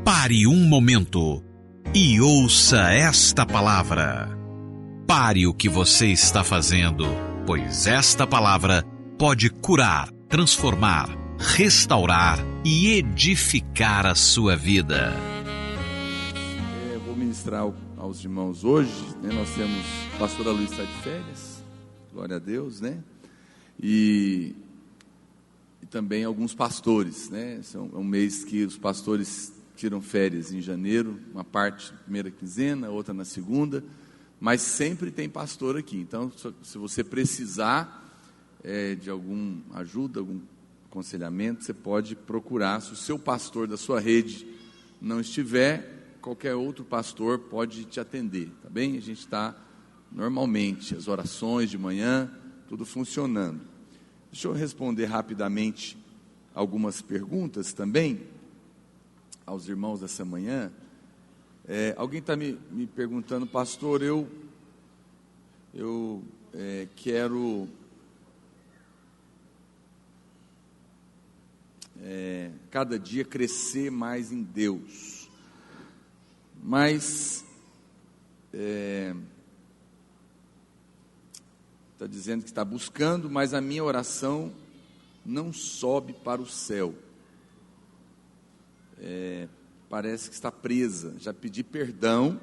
Pare um momento e ouça esta palavra. Pare o que você está fazendo, pois esta palavra pode curar, transformar, restaurar e edificar a sua vida. Vou ministrar aos irmãos hoje, né? Nós temos, a pastora Luiz está de férias, glória a Deus, né? E também alguns pastores, né? É um mês que os pastores tiram férias em janeiro, uma parte na primeira quinzena, outra na segunda, mas sempre tem pastor aqui. Então, se você precisar de alguma ajuda, algum aconselhamento, você pode procurar. Se o seu pastor da sua rede não estiver, qualquer outro pastor pode te atender, tá bem? A gente está normalmente, as orações de manhã, tudo funcionando. Deixa eu responder rapidamente algumas perguntas também aos irmãos dessa manhã. Alguém está me perguntando, pastor, eu quero cada dia crescer mais em Deus, mas está dizendo que está buscando, mas a minha oração não sobe para o céu. Parece que está presa. Já pedi perdão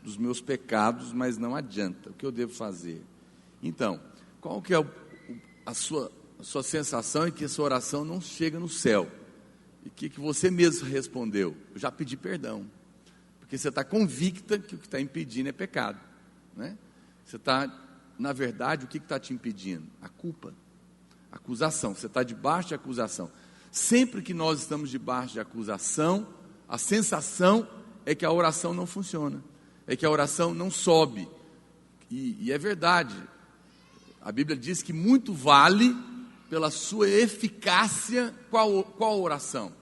dos meus pecados, mas não adianta. O que eu devo fazer? Então, qual que é a sua sensação? É que a sua oração não chega no céu. E que você mesmo respondeu? Eu já pedi perdão. Porque você está convicta que o que está impedindo é pecado, né? Você está, na verdade, o que está te impedindo? A culpa, a acusação. Você está debaixo de acusação. Sempre que nós estamos debaixo de acusação, a sensação é que a oração não funciona, é que a oração não sobe. E é verdade. A Bíblia diz que muito vale pela sua eficácia. Qual a oração?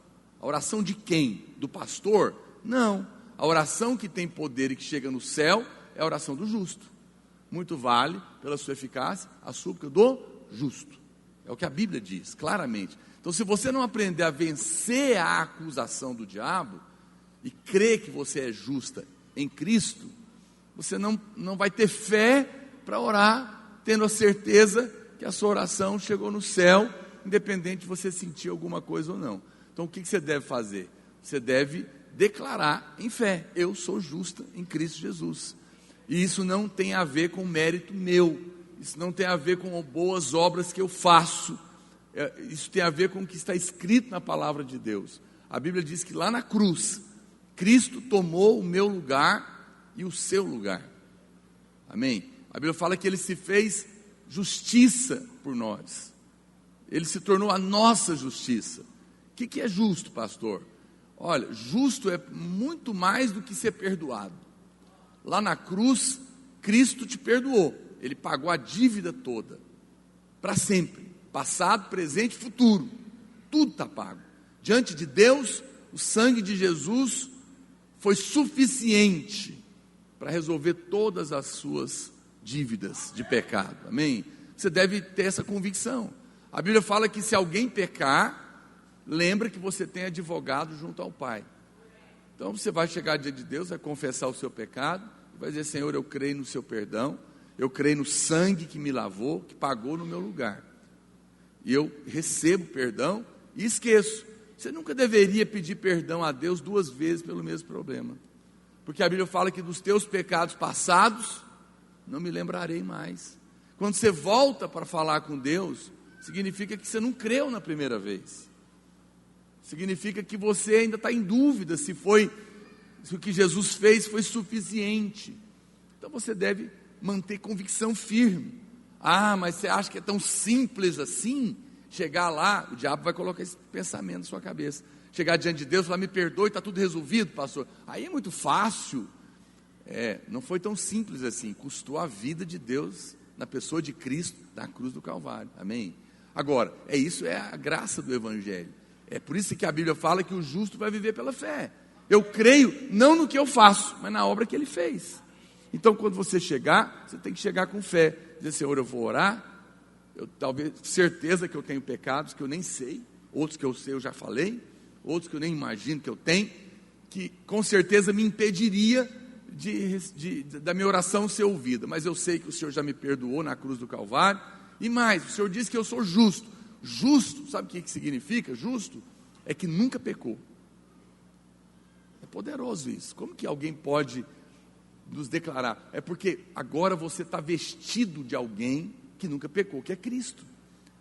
A oração de quem? Do pastor? Não. A oração que tem poder e que chega no céu é a oração do justo. Muito vale pela sua eficácia a súplica do justo. É o que a Bíblia diz, claramente. Então, se você não aprender a vencer a acusação do diabo e crer que você é justa em Cristo, você não vai ter fé para orar, tendo a certeza que a sua oração chegou no céu, independente de você sentir alguma coisa ou não. Então, o que você deve fazer? Você deve declarar em fé: eu sou justa em Cristo Jesus. E isso não tem a ver com mérito meu, isso não tem a ver com boas obras que eu faço. Isso tem a ver com o que está escrito na palavra de Deus. A Bíblia diz que lá na cruz, Cristo tomou o meu lugar e o seu lugar. Amém? A Bíblia fala que Ele se fez justiça por nós. Ele se tornou a nossa justiça. O que é justo, pastor? Olha, justo é muito mais do que ser perdoado. Lá na cruz, Cristo te perdoou. Ele pagou a dívida toda, para sempre. Passado, presente e futuro, tudo está pago. Diante de Deus, o sangue de Jesus foi suficiente para resolver todas as suas dívidas de pecado. Amém? Você deve ter essa convicção. A Bíblia fala que se alguém pecar, lembra que você tem advogado junto ao Pai. Então você vai chegar diante de Deus, vai confessar o seu pecado, vai dizer: Senhor, eu creio no seu perdão, eu creio no sangue que me lavou, que pagou no meu lugar. E eu recebo perdão e esqueço. Você nunca deveria pedir perdão a Deus 2 vezes pelo mesmo problema. Porque a Bíblia fala que dos teus pecados passados, não me lembrarei mais. Quando você volta para falar com Deus, significa que você não creu na primeira vez. Significa que você ainda está em dúvida se o que Jesus fez foi suficiente. Então você deve manter convicção firme. Ah, mas você acha que é tão simples assim? Chegar lá, o diabo vai colocar esse pensamento na sua cabeça. Chegar diante de Deus e falar: me perdoe, está tudo resolvido, pastor. Aí é muito fácil. Não foi tão simples assim. Custou a vida de Deus na pessoa de Cristo, na cruz do Calvário. Amém? Agora, isso é a graça do Evangelho. É por isso que a Bíblia fala que o justo vai viver pela fé. Eu creio não no que eu faço, mas na obra que Ele fez. Então, quando você chegar, você tem que chegar com fé. Dizer: Senhor, eu vou orar. Eu talvez, certeza que eu tenho pecados que eu nem sei. Outros que eu sei eu já falei. Outros que eu nem imagino que eu tenho. que com certeza me impediria da minha oração ser ouvida, mas eu sei que o Senhor já me perdoou na cruz do Calvário, e mais, o Senhor diz que eu sou justo. Justo, sabe o que significa? Justo é que nunca pecou. É poderoso isso. Como que alguém pode nos declarar? É porque agora você está vestido de alguém que nunca pecou, que é Cristo.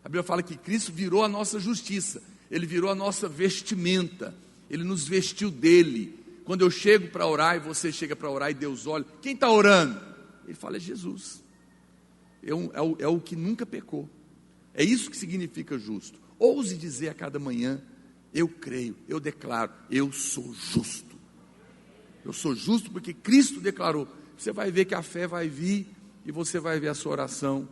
A Bíblia fala que Cristo virou a nossa justiça, Ele virou a nossa vestimenta, Ele nos vestiu dele. Quando eu chego para orar e você chega para orar e Deus olha, quem está orando? Ele fala, é Jesus, é o que nunca pecou. É isso que significa justo. Ouse dizer a cada manhã, eu creio, eu declaro, eu sou justo. Eu sou justo porque Cristo declarou. Você vai ver que a fé vai vir e você vai ver a sua oração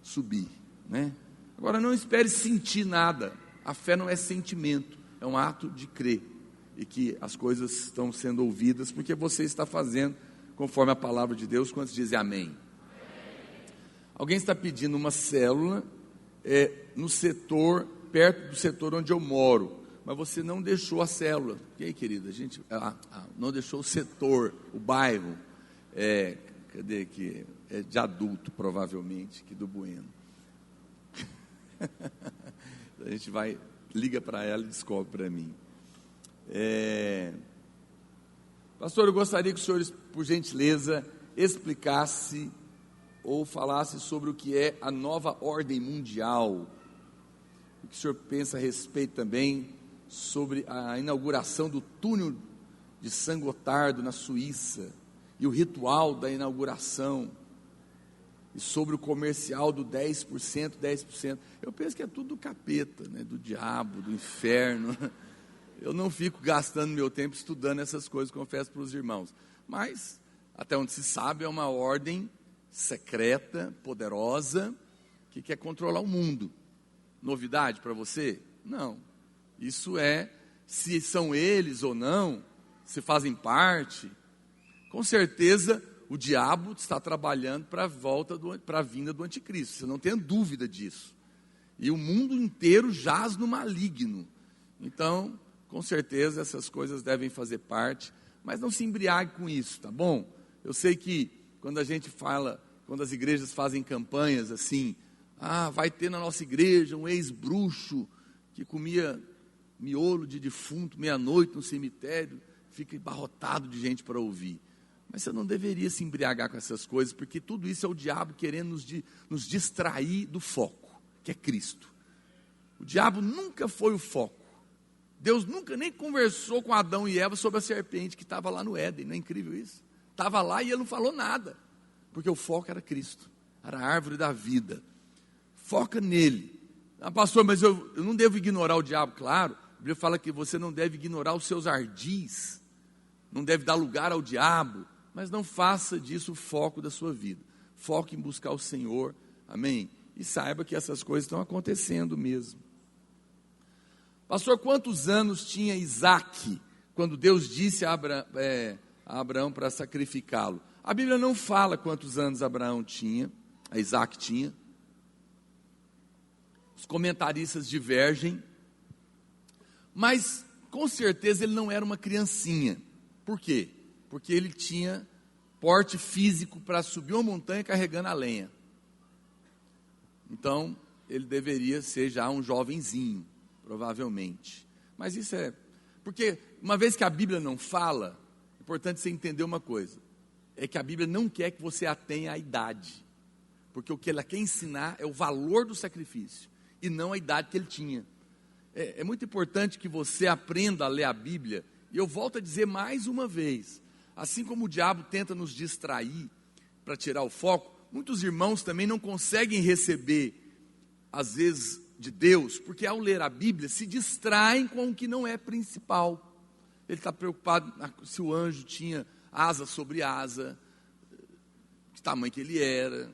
subir, né? Agora não espere sentir nada. A fé não é sentimento, é um ato de crer e que as coisas estão sendo ouvidas porque você está fazendo conforme a palavra de Deus. Quantos dizem amém? Alguém está pedindo uma célula no setor, perto do setor onde eu moro, mas você não deixou a célula. E aí, querida, a gente não deixou o setor, o bairro, cadê aqui? É de adulto, provavelmente, aqui do Bueno. A gente liga para ela e descobre para mim. Pastor, eu gostaria que o senhor, por gentileza, explicasse ou falasse sobre o que é a nova ordem mundial. O que o senhor pensa a respeito também sobre a inauguração do túnel de Saint-Gothard na Suíça e o ritual da inauguração, e sobre o comercial do 10%, 10%. Eu penso que é tudo do capeta, né? Do diabo, do inferno. Eu não fico gastando meu tempo estudando essas coisas, confesso para os irmãos. Mas, até onde se sabe, é uma ordem secreta, poderosa, que quer controlar o mundo. Novidade para você? Não. Isso se são eles ou não, se fazem parte, com certeza o diabo está trabalhando para a vinda do anticristo, você não tem dúvida disso. E o mundo inteiro jaz no maligno. Então, com certeza essas coisas devem fazer parte, mas não se embriague com isso, tá bom? Eu sei que quando a gente fala, quando as igrejas fazem campanhas assim, vai ter na nossa igreja um ex-bruxo que comia miolo de defunto meia-noite no cemitério, fica embarrotado de gente para ouvir. Mas você não deveria se embriagar com essas coisas, porque tudo isso é o diabo querendo nos distrair do foco, que é Cristo. O diabo nunca foi o foco. Deus nunca nem conversou com Adão e Eva sobre a serpente que estava lá no Éden. Não é incrível isso? Estava lá e ele não falou nada, porque o foco era Cristo, era a árvore da vida. Foca nele. Pastor, mas eu não devo ignorar o diabo. Claro, a Bíblia fala que você não deve ignorar os seus ardis, não deve dar lugar ao diabo, mas não faça disso o foco da sua vida. Foque em buscar o Senhor, amém? E saiba que essas coisas estão acontecendo mesmo. Pastor, quantos anos tinha Isaac quando Deus disse a Abraão para sacrificá-lo? A Bíblia não fala quantos anos Isaac tinha. Os comentaristas divergem, mas com certeza ele não era uma criancinha. Por quê? Porque ele tinha porte físico para subir uma montanha carregando a lenha. Então, ele deveria ser já um jovenzinho, provavelmente. Mas isso porque uma vez que a Bíblia não fala, é importante você entender uma coisa, é que a Bíblia não quer que você atenha à idade, porque o que ela quer ensinar é o valor do sacrifício, e não a idade que ele tinha. É muito importante que você aprenda a ler a Bíblia, e eu volto a dizer mais uma vez, assim como o diabo tenta nos distrair, para tirar o foco, muitos irmãos também não conseguem receber, às vezes, de Deus, porque ao ler a Bíblia, se distraem com o que não é principal. Ele está preocupado se o anjo tinha asa sobre asa, que tamanho que ele era,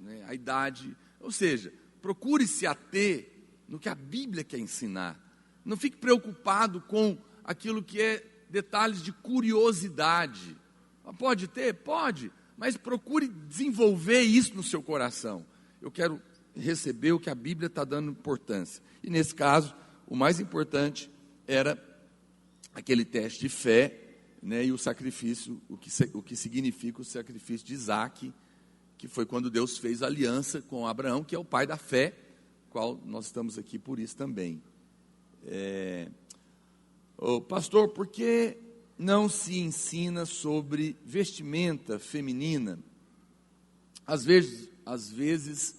né, a idade, ou seja, procure se ater no que a Bíblia quer ensinar. Não fique preocupado com aquilo que é detalhes de curiosidade. Pode ter? Pode, mas procure desenvolver isso no seu coração. Eu quero receber o que a Bíblia está dando importância. E nesse caso, o mais importante era aquele teste de fé, né, e o sacrifício, o que significa o sacrifício de Isaque, que foi quando Deus fez aliança com Abraão, que é o pai da fé, qual nós estamos aqui por isso também. Pastor, por que não se ensina sobre vestimenta feminina? Às vezes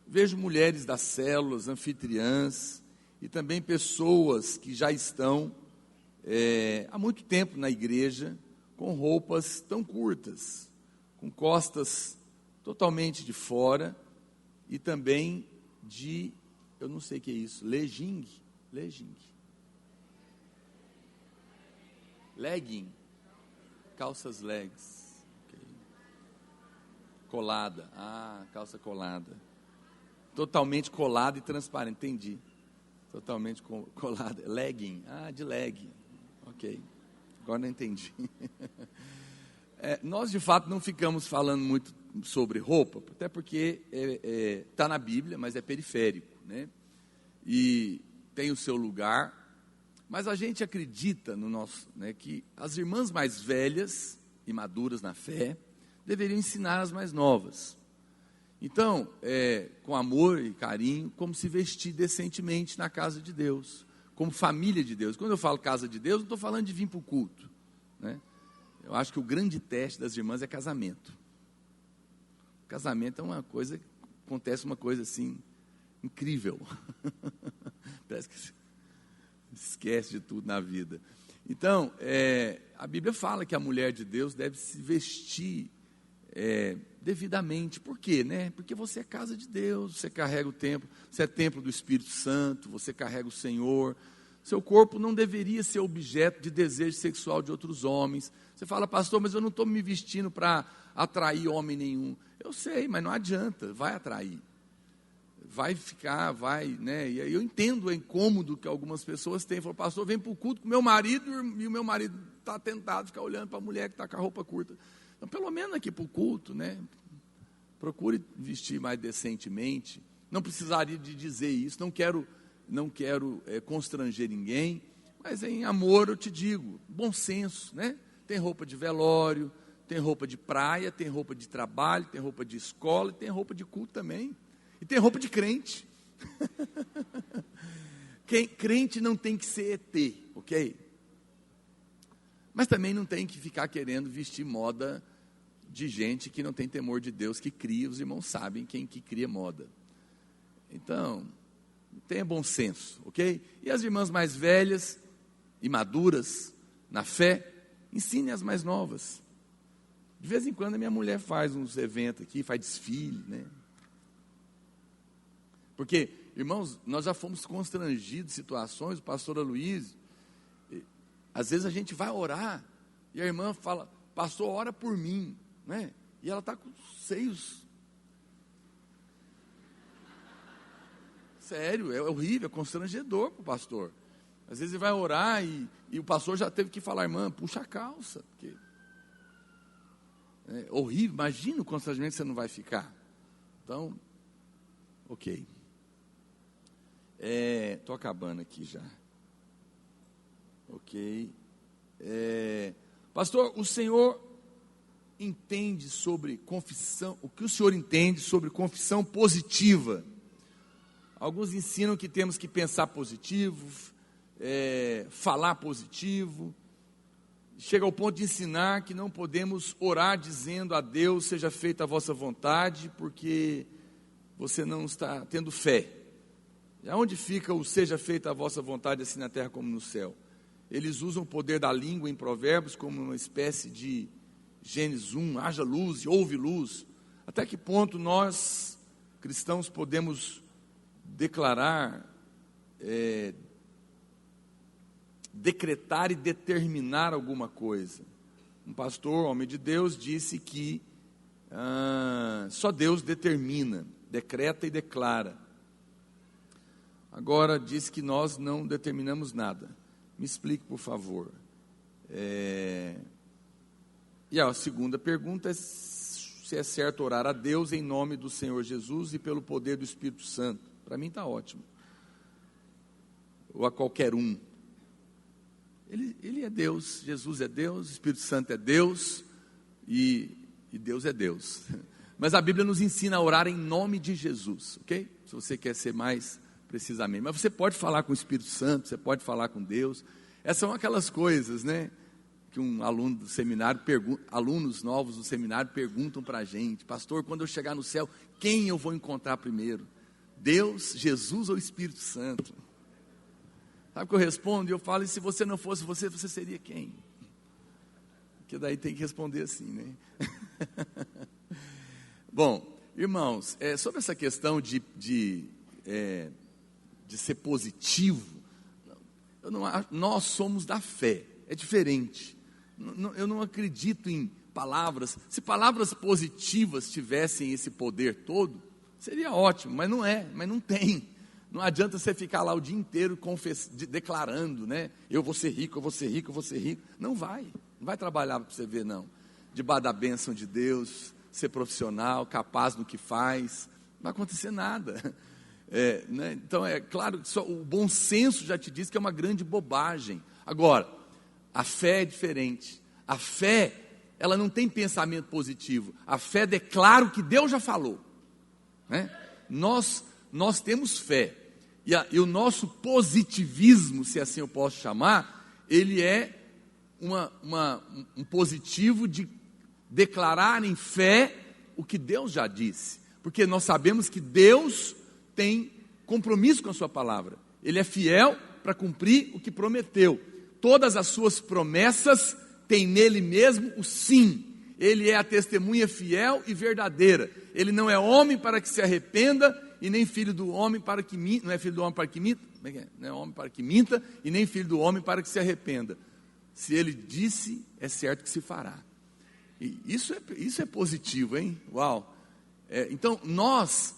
vejo mulheres das células, anfitriãs, e também pessoas que já estão há muito tempo na igreja, com roupas tão curtas, com costas totalmente de fora, e também eu não sei o que é isso, legging, calças legs, okay. Colada, calça colada, totalmente colada e transparente, entendi, totalmente colada, legging, de legging, ok, agora não entendi. Nós de fato não ficamos falando muito sobre roupa, até porque está na Bíblia, mas é periférico, né? E tem o seu lugar, mas a gente acredita que as irmãs mais velhas e maduras na fé deveriam ensinar as mais novas. Então, com amor e carinho, como se vestir decentemente na casa de Deus, como família de Deus. Quando eu falo casa de Deus, não estou falando de vir para o culto, né? Eu acho que o grande teste das irmãs é casamento. Casamento é uma coisa, acontece uma coisa assim, incrível. Parece que se esquece de tudo na vida. Então, a Bíblia fala que a mulher de Deus deve se vestir devidamente. Por quê, né? Porque você é casa de Deus, você carrega o templo, você é templo do Espírito Santo, você carrega o Senhor. Seu corpo não deveria ser objeto de desejo sexual de outros homens. Você fala, pastor, mas eu não estou me vestindo para atrair homem nenhum. Eu sei, mas não adianta, vai atrair. Vai ficar, né? E aí eu entendo o incômodo que algumas pessoas têm. Falam, pastor, vem para o culto com meu marido e o meu marido está tentado ficar olhando para a mulher que está com a roupa curta. Então, pelo menos aqui para o culto, né? Procure vestir mais decentemente. Não precisaria de dizer isso, não quero constranger ninguém, mas em amor eu te digo, bom senso, né? Tem roupa de velório, tem roupa de praia, tem roupa de trabalho, tem roupa de escola, tem roupa de culto também, e tem roupa de crente. Crente não tem que ser ET, ok? Mas também não tem que ficar querendo vestir moda de gente que não tem temor de Deus, que cria, os irmãos sabem quem que cria moda. Então, tenha bom senso, ok? E as irmãs mais velhas e maduras na fé, ensinem as mais novas. De vez em quando a minha mulher faz uns eventos aqui, faz desfile, né? Porque, irmãos, nós já fomos constrangidos em situações, o pastor Aloysio, às vezes a gente vai orar, e a irmã fala, pastor, ora por mim, né? E ela está com os seios. Sério, é horrível, é constrangedor para o pastor. Às vezes ele vai orar e o pastor já teve que falar, irmã, puxa a calça. Porque é horrível, imagina o constrangimento que você não vai ficar. Então, ok. Estou acabando aqui já. Ok. Pastor, o senhor entende sobre confissão, o que o senhor entende sobre confissão positiva? Alguns ensinam que temos que pensar positivo, falar positivo. Chega ao ponto de ensinar que não podemos orar dizendo a Deus, seja feita a vossa vontade, porque você não está tendo fé. E aonde fica o seja feita a vossa vontade, assim na terra como no céu? Eles usam o poder da língua em Provérbios como uma espécie de Gênesis 1, haja luz e houve luz. Até que ponto nós, cristãos, podemos declarar, decretar e determinar alguma coisa? Um pastor, homem de Deus, disse que só Deus determina, decreta e declara. Agora diz que nós não determinamos nada. Me explique, por favor. E a segunda pergunta é se é certo orar a Deus em nome do Senhor Jesus e pelo poder do Espírito Santo. Para mim está ótimo. Ou a qualquer um. Ele é Deus, Jesus é Deus, o Espírito Santo é Deus e Deus é Deus. Mas a Bíblia nos ensina a orar em nome de Jesus, ok? Se você quer ser mais precisamente. Mas você pode falar com o Espírito Santo, você pode falar com Deus. Essas são aquelas coisas, né? Que um aluno do seminário, alunos novos do seminário perguntam para a gente: pastor, quando eu chegar no céu, quem eu vou encontrar primeiro? Deus, Jesus ou Espírito Santo? Sabe o que eu respondo? Eu falo: e se você não fosse você, você seria quem? Porque daí tem que responder assim, né? Bom, irmãos, sobre essa questão de ser positivo, nós somos da fé, é diferente. Eu não acredito em palavras. Se palavras positivas tivessem esse poder todo, seria ótimo, mas não tem. Não adianta você ficar lá o dia inteiro declarando, né? Eu vou ser rico, eu vou ser rico, eu vou ser rico. Não vai trabalhar para você ver, não. Debaixo da bênção de Deus, ser profissional, capaz no que faz, não vai acontecer nada. Né? Então, é claro que o bom senso já te diz que é uma grande bobagem. Agora, a fé é diferente. A fé, ela não tem pensamento positivo. A fé declara o que Deus já falou, né? Nós temos fé. E o nosso positivismo, se assim eu posso chamar, ele é um positivo de declarar em fé o que Deus já disse. Porque nós sabemos que Deus tem compromisso com a sua palavra. Ele é fiel para cumprir o que prometeu. Todas as suas promessas têm nele mesmo o sim. Ele é a testemunha fiel e verdadeira. Ele não é homem para que se arrependa, e nem filho do homem para que minta. Não é filho do homem para que minta, não é homem para que minta, e nem filho do homem para que se arrependa. Se ele disse, é certo que se fará. E isso é positivo, hein? Uau! Então nós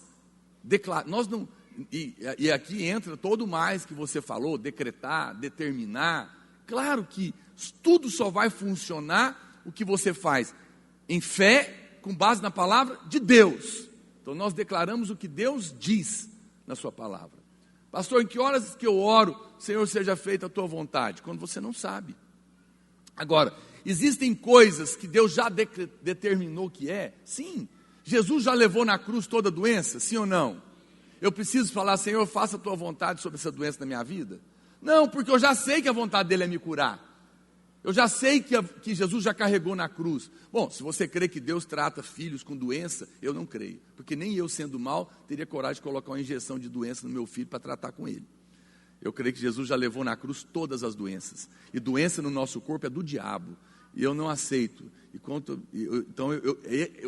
não. E aqui entra todo mais que você falou: decretar, determinar. Claro que tudo só vai funcionar o que você faz em fé, com base na palavra de Deus. Então nós declaramos o que Deus diz na sua palavra. Pastor, em que horas que eu oro, Senhor, seja feita a tua vontade? Quando você não sabe. Agora, existem coisas que Deus já determinou que é? Sim. Jesus já levou na cruz toda a doença? Sim ou não? Eu preciso falar: Senhor, faça a tua vontade sobre essa doença na minha vida? Não, porque eu já sei que a vontade dele é me curar. Eu já sei que Jesus já carregou na cruz. Bom, se você crê que Deus trata filhos com doença, eu não creio. Porque nem eu, sendo mal, teria coragem de colocar uma injeção de doença no meu filho para tratar com ele. Eu creio que Jesus já levou na cruz todas as doenças. E doença no nosso corpo é do diabo. E eu não aceito. Então,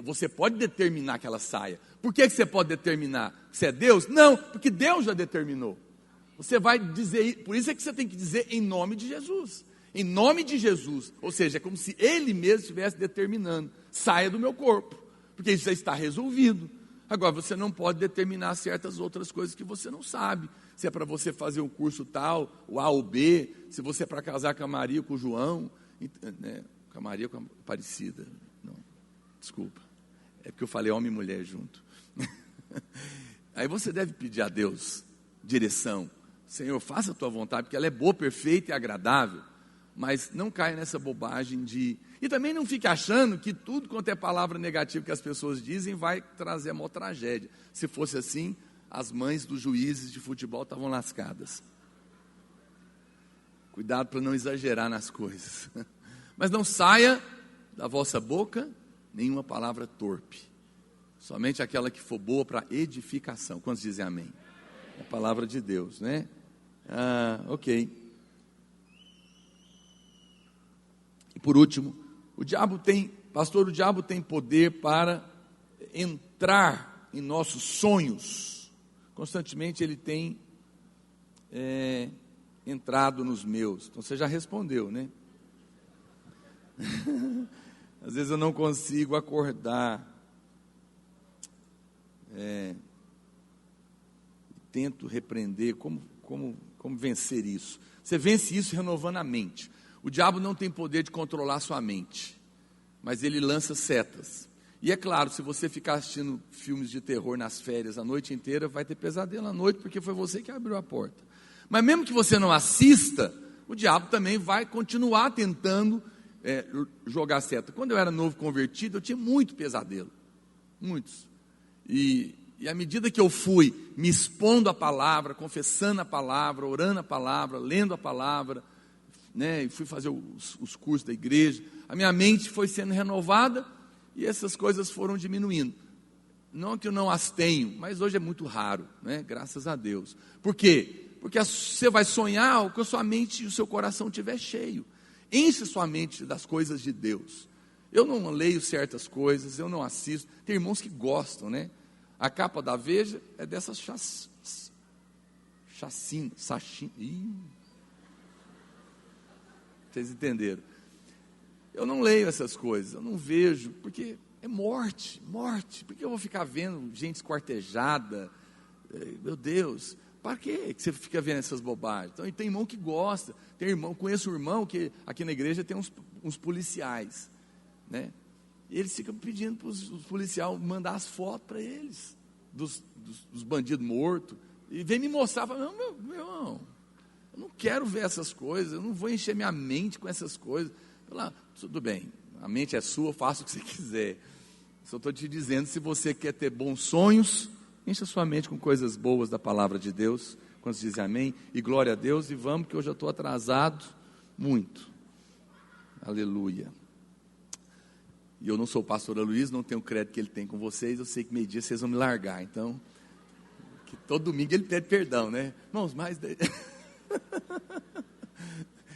você pode determinar que ela saia. Por que você pode determinar? Você é Deus? Não, porque Deus já determinou. Você vai dizer, por isso é que você tem que dizer em nome de Jesus. Em nome de Jesus. Ou seja, é como se Ele mesmo estivesse determinando: saia do meu corpo, porque isso já está resolvido. Agora, você não pode determinar certas outras coisas que você não sabe. Se é para você fazer um curso tal, o A ou B, se você é para casar com a Maria ou com o João, né? Com a Maria ou com a Aparecida. Não, desculpa. É porque eu falei homem e mulher junto. Aí você deve pedir a Deus direção. Senhor, faça a tua vontade, porque ela é boa, perfeita e agradável. Mas não caia nessa bobagem de... E também não fique achando que tudo quanto é palavra negativa que as pessoas dizem vai trazer a maior tragédia. Se fosse assim, as mães dos juízes de futebol estavam lascadas. Cuidado para não exagerar nas coisas. Mas não saia da vossa boca nenhuma palavra torpe. Somente aquela que for boa para edificação. Quantos dizem amém? É a palavra de Deus, né? Ok. E por último, o diabo tem poder para entrar em nossos sonhos. Constantemente ele tem entrado nos meus. Então você já respondeu, né? Às vezes eu não consigo acordar. Tento repreender. Como vencer isso? Você vence isso renovando a mente. O diabo não tem poder de controlar sua mente, mas ele lança setas. E é claro, se você ficar assistindo filmes de terror nas férias a noite inteira, vai ter pesadelo à noite, porque foi você que abriu a porta. Mas mesmo que você não assista, o diabo também vai continuar tentando jogar seta. Quando eu era novo convertido, eu tinha muito pesadelo, muitos. E à medida que eu fui me expondo à palavra, confessando a palavra, orando a palavra, lendo a palavra, né, e fui fazer os cursos da igreja, a minha mente foi sendo renovada e essas coisas foram diminuindo. Não que eu não as tenho, mas hoje é muito raro, né, graças a Deus. Por quê? Porque você vai sonhar o que a sua mente e o seu coração estiver cheio. Enche sua mente das coisas de Deus. Eu não leio certas coisas, eu não assisto. Tem irmãos que gostam, né? A capa da Veja é dessas chacina. Vocês entenderam? Eu não leio essas coisas, eu não vejo, porque é morte. Por que eu vou ficar vendo gente esquartejada? Meu Deus, para que você fica vendo essas bobagens? Então, tem irmão que gosta, conheço um irmão que aqui na igreja tem uns policiais, né? E eles ficam pedindo para os policiais mandar as fotos para eles, dos bandidos mortos, e vem me mostrar, fala, não, meu irmão, eu não quero ver essas coisas, eu não vou encher minha mente com essas coisas. Lá, tudo bem, a mente é sua, faça o que você quiser. Só estou te dizendo, se você quer ter bons sonhos, encha sua mente com coisas boas da palavra de Deus. Quando dizem amém, e glória a Deus, e vamos, que eu já estou atrasado muito. Aleluia. E eu não sou o pastor Aloysio, não tenho o crédito que ele tem com vocês, eu sei que meio-dia vocês vão me largar, então, que todo domingo ele pede perdão, né? Irmãos, mas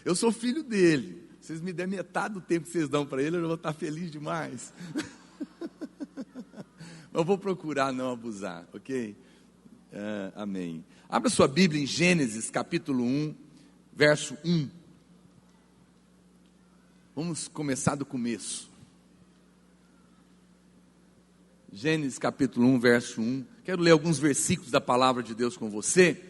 eu sou filho dele, vocês me derem metade do tempo que vocês dão para ele, eu vou estar feliz demais. Eu vou procurar não abusar, ok? Amém. Abra sua Bíblia em Gênesis capítulo 1, verso 1. Vamos começar do começo. Gênesis capítulo 1, verso 1. Quero ler alguns versículos da palavra de Deus com você.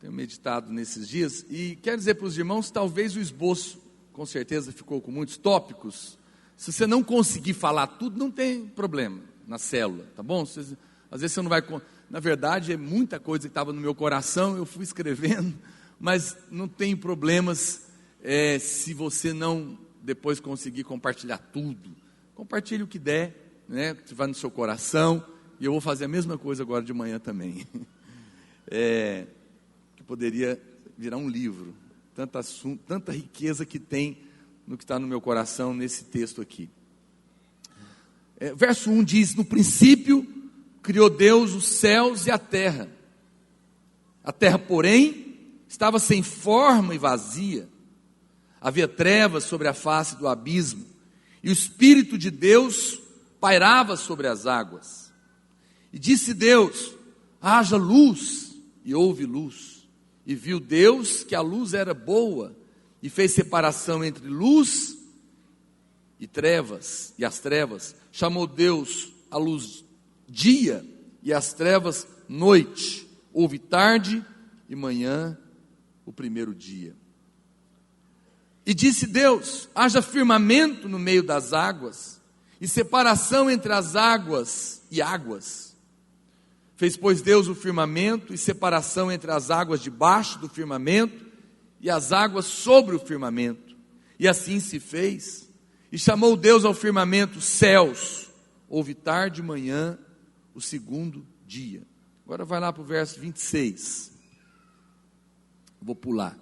Tenho meditado nesses dias e quero dizer para os irmãos, talvez o esboço, com certeza ficou com muitos tópicos. Se você não conseguir falar tudo, não tem problema na célula, tá bom? Às vezes você não vai... Na verdade, é muita coisa que estava no meu coração, eu fui escrevendo, mas não tem problemas se você não depois conseguir compartilhar tudo. Compartilhe o que der, né, que vai no seu coração, e eu vou fazer a mesma coisa agora de manhã também. Que poderia virar um livro, tanto assunto, tanta riqueza que tem no que está no meu coração nesse texto aqui. Verso 1 diz, no princípio criou Deus os céus e a terra, porém, estava sem forma e vazia, havia trevas sobre a face do abismo, e o Espírito de Deus pairava sobre as águas. E disse Deus, haja luz, e houve luz. E viu Deus que a luz era boa, e fez separação entre luz e trevas, e as trevas. Chamou Deus a luz dia, e as trevas noite. Houve tarde e manhã, o primeiro dia. E disse Deus, haja firmamento no meio das águas, e separação entre as águas e águas. Fez, pois, Deus o firmamento, e separação entre as águas debaixo do firmamento, e as águas sobre o firmamento. E assim se fez. E chamou Deus ao firmamento céus. Houve tarde e manhã, o segundo dia. Agora vai lá para o verso 26. Vou pular.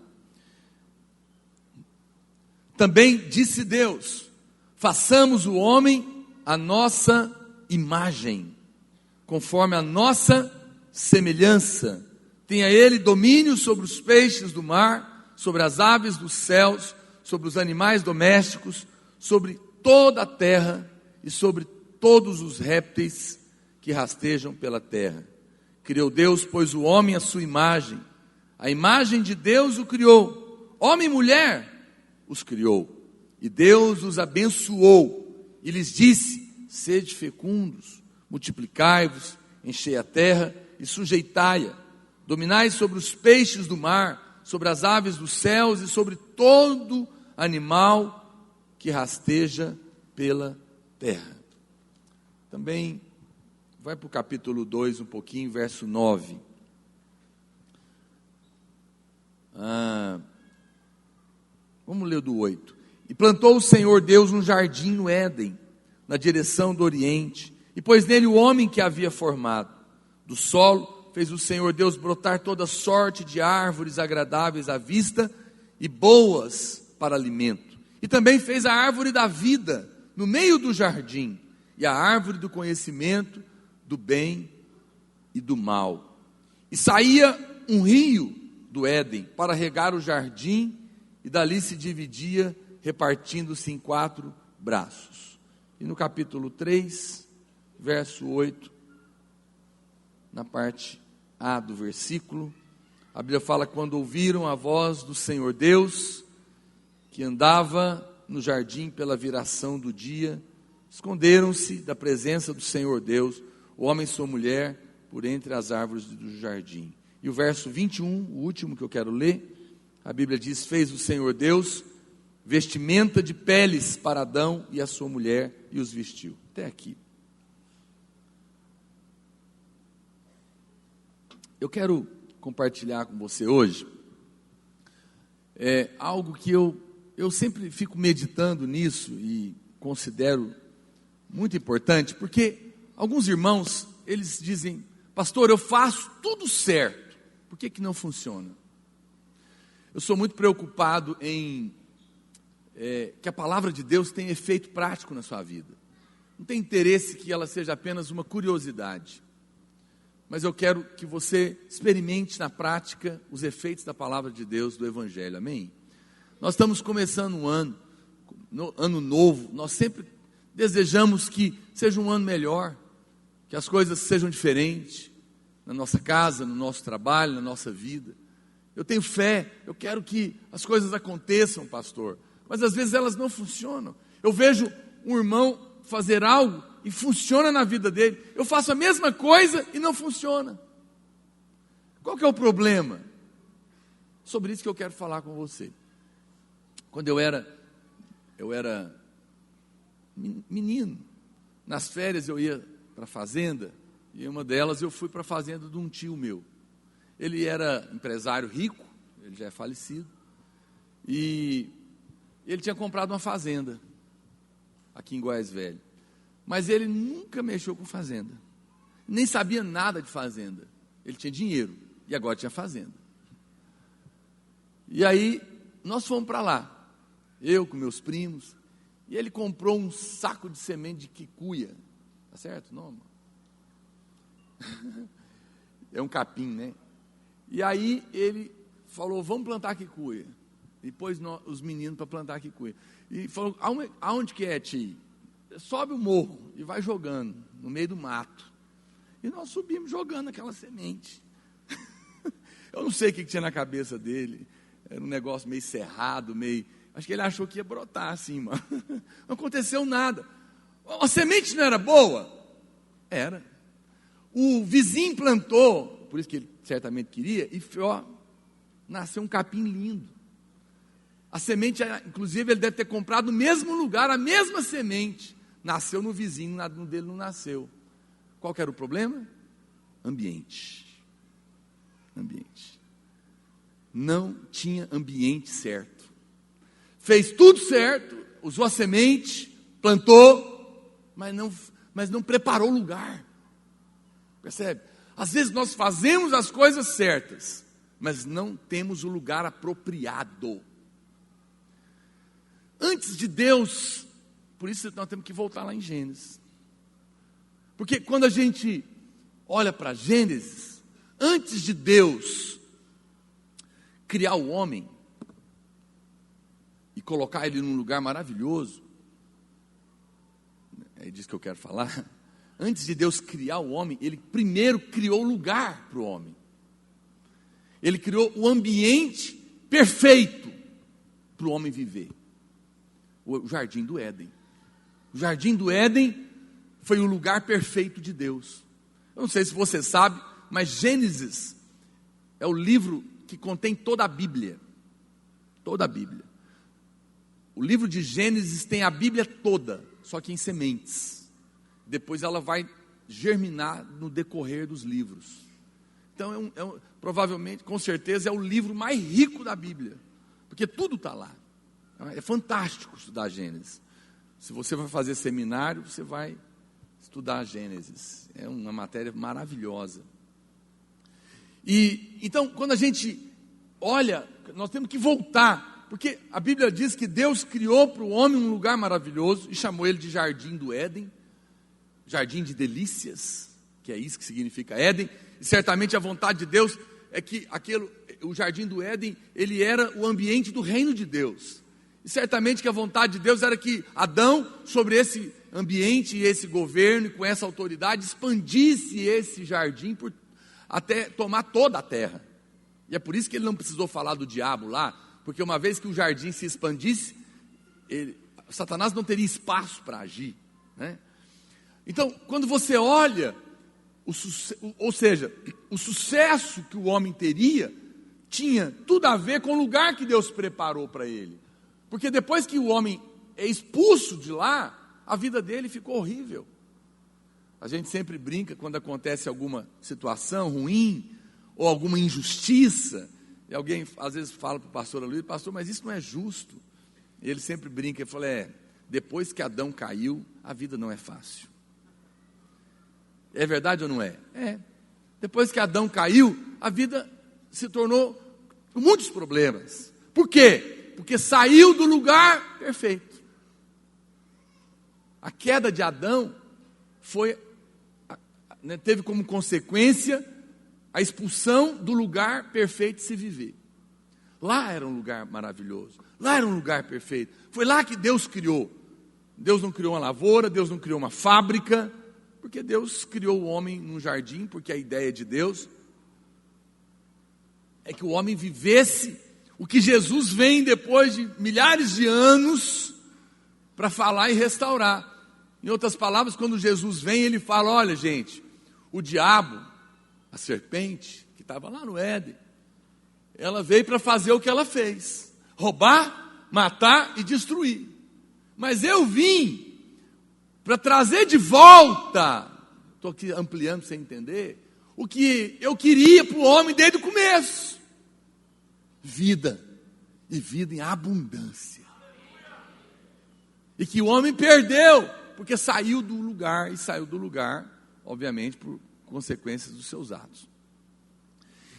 Também disse Deus, façamos o homem a nossa imagem, conforme a nossa semelhança. Tenha ele domínio sobre os peixes do mar, sobre as aves dos céus, sobre os animais domésticos, sobre toda a terra e sobre todos os répteis que rastejam pela terra. Criou Deus, pois, o homem à sua imagem. A imagem de Deus o criou. Homem e mulher os criou. E Deus os abençoou. E lhes disse, sede fecundos, multiplicai-vos, enchei a terra e sujeitai-a. Dominai sobre os peixes do mar, sobre as aves dos céus e sobre todo animal que rasteja pela terra. Também vai para o capítulo 2 um pouquinho, verso 9. Vamos ler do 8. E plantou o Senhor Deus um jardim no Éden, na direção do Oriente, e pôs nele o homem que havia formado. Do solo fez o Senhor Deus brotar toda sorte de árvores agradáveis à vista e boas para alimento. E também fez a árvore da vida no meio do jardim, e a árvore do conhecimento do bem e do mal. E saía um rio do Éden para regar o jardim, e dali se dividia, repartindo-se em 4 braços. E no capítulo 3, verso 8, na parte A do versículo, a Bíblia fala: quando ouviram a voz do Senhor Deus, que andava no jardim pela viração do dia, esconderam-se da presença do Senhor Deus, o homem e sua mulher, por entre as árvores do jardim. E o verso 21, o último que eu quero ler, a Bíblia diz: fez o Senhor Deus vestimenta de peles para Adão e a sua mulher, e os vestiu. Até aqui. Eu quero compartilhar com você hoje algo que eu sempre fico meditando nisso e considero muito importante, porque alguns irmãos, eles dizem: pastor, eu faço tudo certo, por que não funciona? Eu sou muito preocupado em que a palavra de Deus tenha efeito prático na sua vida. Não tem interesse que ela seja apenas uma curiosidade, mas eu quero que você experimente na prática os efeitos da palavra de Deus, do Evangelho, amém? Nós estamos começando um ano novo, nós sempre desejamos que seja um ano melhor, que as coisas sejam diferentes, na nossa casa, no nosso trabalho, na nossa vida. Eu tenho fé, eu quero que as coisas aconteçam, pastor, mas às vezes elas não funcionam. Eu vejo um irmão fazer algo e funciona na vida dele, eu faço a mesma coisa e não funciona. Qual que é o problema? Sobre isso que eu quero falar com você. Quando eu era menino, nas férias eu ia para a fazenda, e uma delas eu fui para a fazenda de um tio meu. Ele era empresário rico, ele já é falecido, e ele tinha comprado uma fazenda aqui em Goiás Velho, mas ele nunca mexeu com fazenda, nem sabia nada de fazenda. Ele tinha dinheiro e agora tinha fazenda. E aí nós fomos para lá, eu com meus primos, e ele comprou um saco de semente de quicuia, tá certo o nome? É um capim, né? E aí ele falou: vamos plantar quicuia. E pôs os meninos para plantar quicuia. E falou: aonde que é, tio? Sobe o morro e vai jogando no meio do mato. E nós subimos jogando aquela semente. Eu não sei o que tinha na cabeça dele. Era um negócio meio cerrado, acho que ele achou que ia brotar assim, mano. Não aconteceu nada. A semente não era boa? Era. O vizinho plantou, por isso que ele certamente queria, e nasceu um capim lindo. A semente, inclusive, ele deve ter comprado no mesmo lugar, a mesma semente. Nasceu no vizinho, no dele não nasceu. Qual que era o problema? Ambiente. Não tinha ambiente certo. Fez tudo certo, usou a semente, plantou, mas não preparou o lugar. Percebe? Às vezes nós fazemos as coisas certas, mas não temos o lugar apropriado. Antes de Deus, por isso nós temos que voltar lá em Gênesis. Porque quando a gente olha para Gênesis, antes de Deus criar o homem e colocar ele num lugar maravilhoso, é disso que eu quero falar. Antes de Deus criar o homem, Ele primeiro criou o lugar para o homem. Ele criou o ambiente perfeito para o homem viver. O jardim do Éden. O jardim do Éden foi o lugar perfeito de Deus. Eu não sei se você sabe, mas Gênesis é o livro que contém toda a Bíblia. Toda a Bíblia. O livro de Gênesis tem a Bíblia toda, só que em sementes. Depois ela vai germinar no decorrer dos livros. Então, provavelmente, com certeza, é o livro mais rico da Bíblia, porque tudo está lá. É fantástico estudar Gênesis. Se você vai fazer seminário, você vai estudar Gênesis. É uma matéria maravilhosa. E então, quando a gente olha, nós temos que voltar, porque a Bíblia diz que Deus criou para o homem um lugar maravilhoso e chamou ele de Jardim do Éden, Jardim de Delícias, que é isso que significa Éden. E certamente a vontade de Deus é que o Jardim do Éden, ele era o ambiente do reino de Deus. E certamente que a vontade de Deus era que Adão, sobre esse ambiente e esse governo, e com essa autoridade, expandisse esse jardim até tomar toda a terra. E é por isso que ele não precisou falar do diabo lá, porque uma vez que o jardim se expandisse, Satanás não teria espaço para agir, né? Então, quando você olha, o sucesso que o homem teria, tinha tudo a ver com o lugar que Deus preparou para ele. Porque depois que o homem é expulso de lá, a vida dele ficou horrível. A gente sempre brinca quando acontece alguma situação ruim, ou alguma injustiça, e alguém às vezes fala para o pastor Luiz: pastor, mas isso não é justo. E ele sempre brinca e fala: depois que Adão caiu, a vida não é fácil. É verdade ou não é? É. Depois que Adão caiu, a vida se tornou com muitos problemas. Por quê? Porque saiu do lugar perfeito. A queda de Adão teve como consequência a expulsão do lugar perfeito de se viver. Lá era um lugar maravilhoso, lá era um lugar perfeito. Foi lá que Deus criou. Deus não criou uma lavoura, Deus não criou uma fábrica, porque Deus criou o homem num jardim, porque a ideia de Deus é que o homem vivesse o que Jesus vem depois de milhares de anos para falar e restaurar. Em outras palavras, quando Jesus vem, ele fala: olha, gente, o diabo, a serpente, que estava lá no Éden, ela veio para fazer o que ela fez: roubar, matar e destruir. Mas eu vim para trazer de volta, estou aqui ampliando para você entender, o que eu queria para o homem desde o começo: vida, e vida em abundância. E que o homem perdeu, porque saiu do lugar, e saiu do lugar, obviamente, por consequências dos seus atos.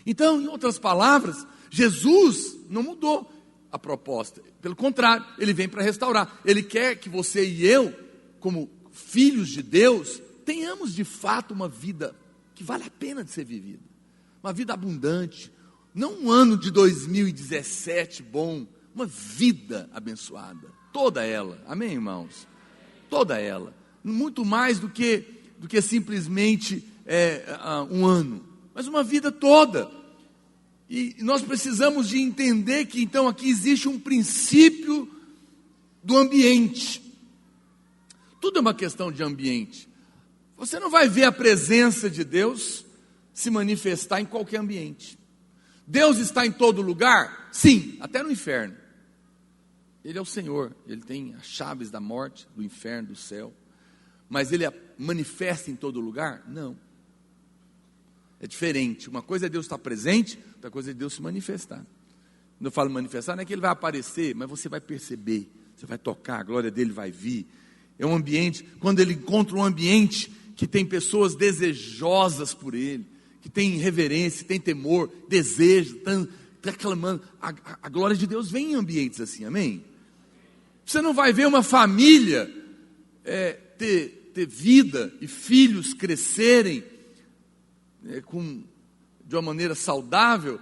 Então, em outras palavras, Jesus não mudou a proposta, pelo contrário, ele vem para restaurar. Ele quer que você e eu, como filhos de Deus, tenhamos de fato uma vida que vale a pena de ser vivida, uma vida abundante, não um ano de 2017 bom, uma vida abençoada, toda ela, amém, irmãos? Toda ela, muito mais do que simplesmente um ano, mas uma vida toda. E nós precisamos de entender que então aqui existe um princípio do ambiente. Tudo é uma questão de ambiente. Você não vai ver a presença de Deus se manifestar em qualquer ambiente. Deus está em todo lugar? Sim, até no inferno. Ele é o Senhor, Ele tem as chaves da morte, do inferno, do céu. Mas Ele manifesta em todo lugar? Não. É diferente. Uma coisa é Deus estar presente, outra coisa é Deus se manifestar. Quando eu falo manifestar, não é que Ele vai aparecer, mas você vai perceber, você vai tocar, a glória dEle vai vir. É um ambiente, quando Ele encontra um ambiente que tem pessoas desejosas por Ele, que tem reverência, tem temor, desejo, está clamando, a glória de Deus vem em ambientes assim, amém? Você não vai ver uma família ter vida e filhos crescerem de uma maneira saudável,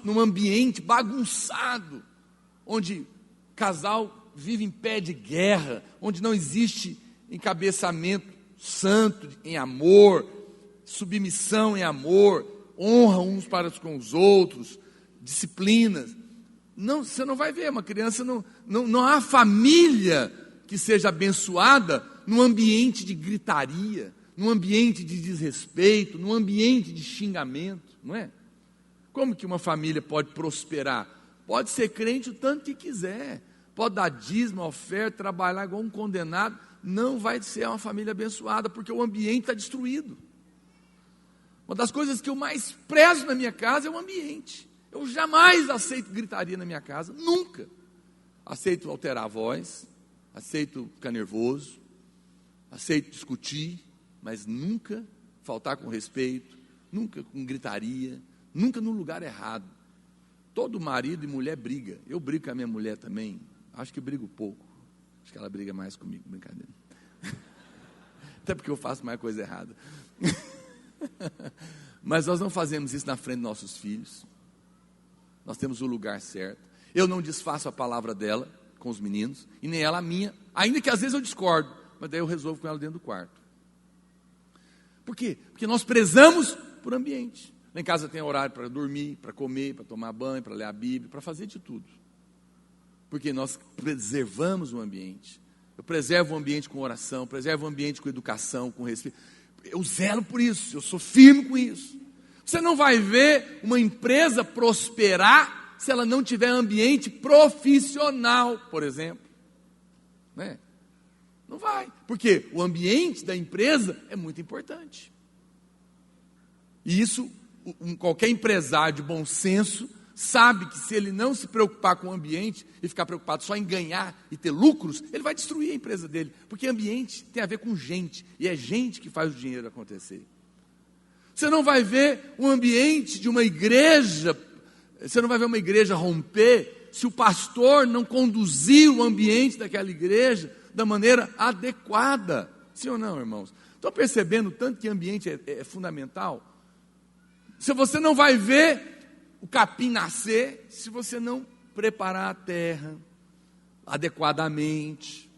num ambiente bagunçado, onde casal vive em pé de guerra, onde não existe encabeçamento santo em amor, submissão em amor, honra uns para com os outros, disciplinas. Não, você não vai ver uma criança, não há família que seja abençoada num ambiente de gritaria, num ambiente de desrespeito, num ambiente de xingamento, não é? Como que uma família pode prosperar? Pode ser crente o tanto que quiser, pode dar dízimo, oferta, trabalhar igual um condenado, não vai ser uma família abençoada, porque o ambiente está destruído. Uma das coisas que eu mais prezo na minha casa é o ambiente. Eu jamais aceito gritaria na minha casa, nunca. Aceito alterar a voz, aceito ficar nervoso, aceito discutir, mas nunca faltar com respeito, nunca com gritaria, nunca no lugar errado. Todo marido e mulher briga. Eu brigo com a minha mulher também. Acho que brigo pouco. Acho que ela briga mais comigo, brincadeira. Até porque eu faço mais coisa errada. Mas nós não fazemos isso na frente dos nossos filhos. Nós temos o lugar certo. Eu não desfaço a palavra dela com os meninos, e nem ela a minha, ainda que às vezes eu discordo, mas daí eu resolvo com ela dentro do quarto. Por quê? Porque nós prezamos por ambiente. Lá em casa tem horário para dormir, para comer, para tomar banho, para ler a Bíblia, para fazer de tudo. Porque nós preservamos o ambiente. Eu preservo o ambiente com oração, preservo o ambiente com educação, com respeito. Eu zelo por isso, eu sou firme com isso. Você não vai ver uma empresa prosperar se ela não tiver ambiente profissional, por exemplo. Né? Não vai, porque o ambiente da empresa é muito importante. E isso, qualquer empresário de bom senso sabe que se ele não se preocupar com o ambiente e ficar preocupado só em ganhar e ter lucros, ele vai destruir a empresa dele, porque ambiente tem a ver com gente, e é gente que faz o dinheiro acontecer. Você não vai ver um ambiente de uma igreja, você não vai ver uma igreja romper se o pastor não conduzir o ambiente daquela igreja da maneira adequada. Sim ou não, irmãos? Estão percebendo tanto que ambiente é fundamental? Se você não vai ver o capim nascer, se você não preparar a terra adequadamente,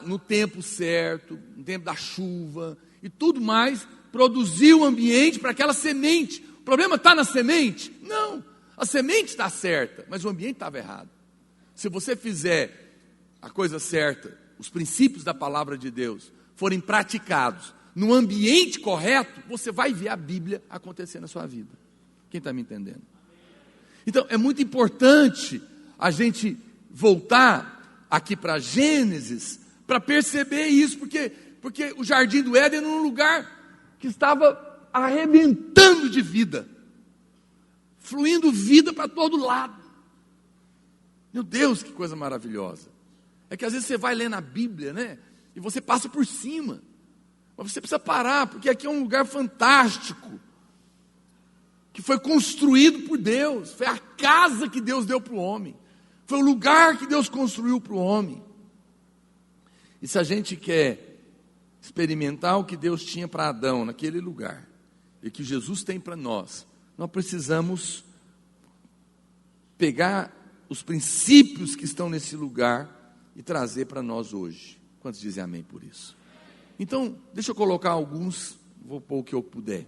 no tempo certo, no tempo da chuva e tudo mais, produzir o ambiente para aquela semente. O problema está na semente? Não, a semente está certa, mas o ambiente estava errado. Se você fizer a coisa certa, os princípios da palavra de Deus forem praticados no ambiente correto, você vai ver a Bíblia acontecer na sua vida. Quem está me entendendo? Então, é muito importante a gente voltar aqui para Gênesis para perceber isso, porque o Jardim do Éden era um lugar que estava arrebentando de vida, fluindo vida para todo lado. Meu Deus, que coisa maravilhosa. É que às vezes você vai ler na Bíblia, né? E você passa por cima. Mas você precisa parar, porque aqui é um lugar fantástico, que foi construído por Deus. Foi a casa que Deus deu para o homem. Foi o lugar que Deus construiu para o homem. E se a gente quer experimentar o que Deus tinha para Adão naquele lugar, e que Jesus tem para nós precisamos pegar os princípios que estão nesse lugar e trazer para nós hoje. Quantos dizem amém por isso? Então, deixa eu colocar alguns, vou pôr o que eu puder.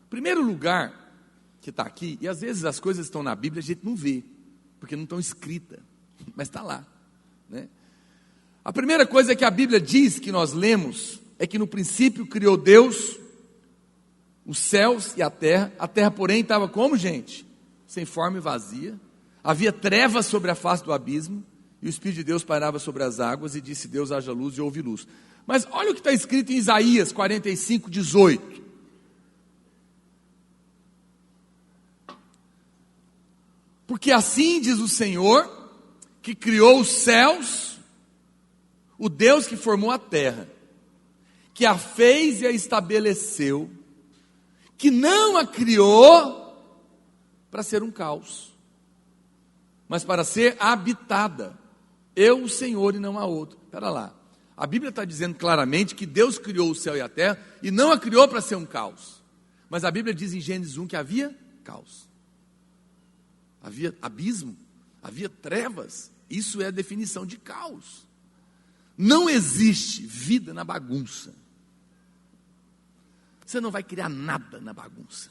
Primeiro lugar que está aqui, e às vezes as coisas estão na Bíblia, a gente não vê, porque não estão escritas, mas está lá, né? A primeira coisa que a Bíblia diz, que nós lemos, é que no princípio criou Deus os céus e a terra, porém, estava como, gente? Sem forma e vazia, havia trevas sobre a face do abismo, e o Espírito de Deus pairava sobre as águas, e disse Deus, haja luz, e houve luz. Mas olha o que está escrito em Isaías 45, 18. Porque assim diz o Senhor, que criou os céus, o Deus que formou a terra, que a fez e a estabeleceu, que não a criou para ser um caos, mas para ser habitada. Eu, o Senhor, e não há outro. Espera lá, a Bíblia está dizendo claramente que Deus criou o céu e a terra, e não a criou para ser um caos. Mas a Bíblia diz em Gênesis 1 que havia caos, havia abismo, havia trevas. Isso é a definição de caos. Não existe vida na bagunça. Você não vai criar nada na bagunça.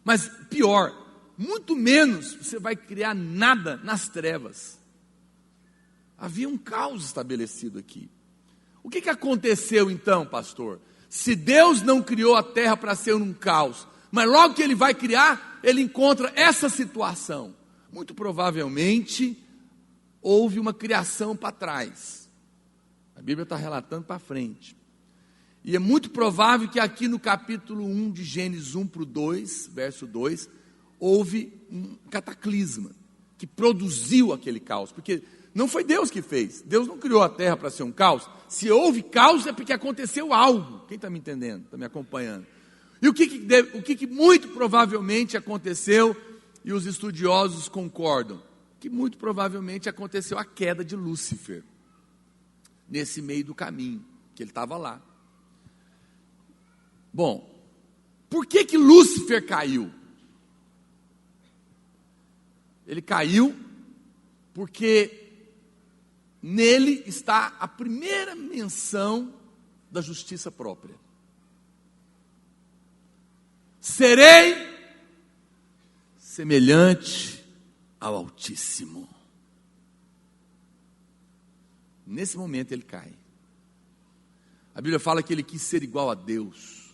Mas pior, muito menos você vai criar nada nas trevas. Havia um caos estabelecido aqui. O que aconteceu então, pastor? Se Deus não criou a terra para ser um caos, mas logo que Ele vai criar, Ele encontra essa situação. Muito provavelmente houve uma criação para trás. A Bíblia está relatando para frente. E é muito provável que aqui no capítulo 1 de Gênesis 1 para o 2, verso 2, houve um cataclisma que produziu aquele caos, porque não foi Deus que fez. Deus não criou a terra para ser um caos. Se houve caos é porque aconteceu algo. Quem está me entendendo? Está me acompanhando? E o que muito provavelmente aconteceu, e os estudiosos concordam, que muito provavelmente aconteceu a queda de Lúcifer, nesse meio do caminho, que ele estava lá. Bom, por que Lúcifer caiu? Ele caiu porque nele está a primeira menção da justiça própria. Serei semelhante ao Altíssimo. Nesse momento ele cai. A Bíblia fala que ele quis ser igual a Deus.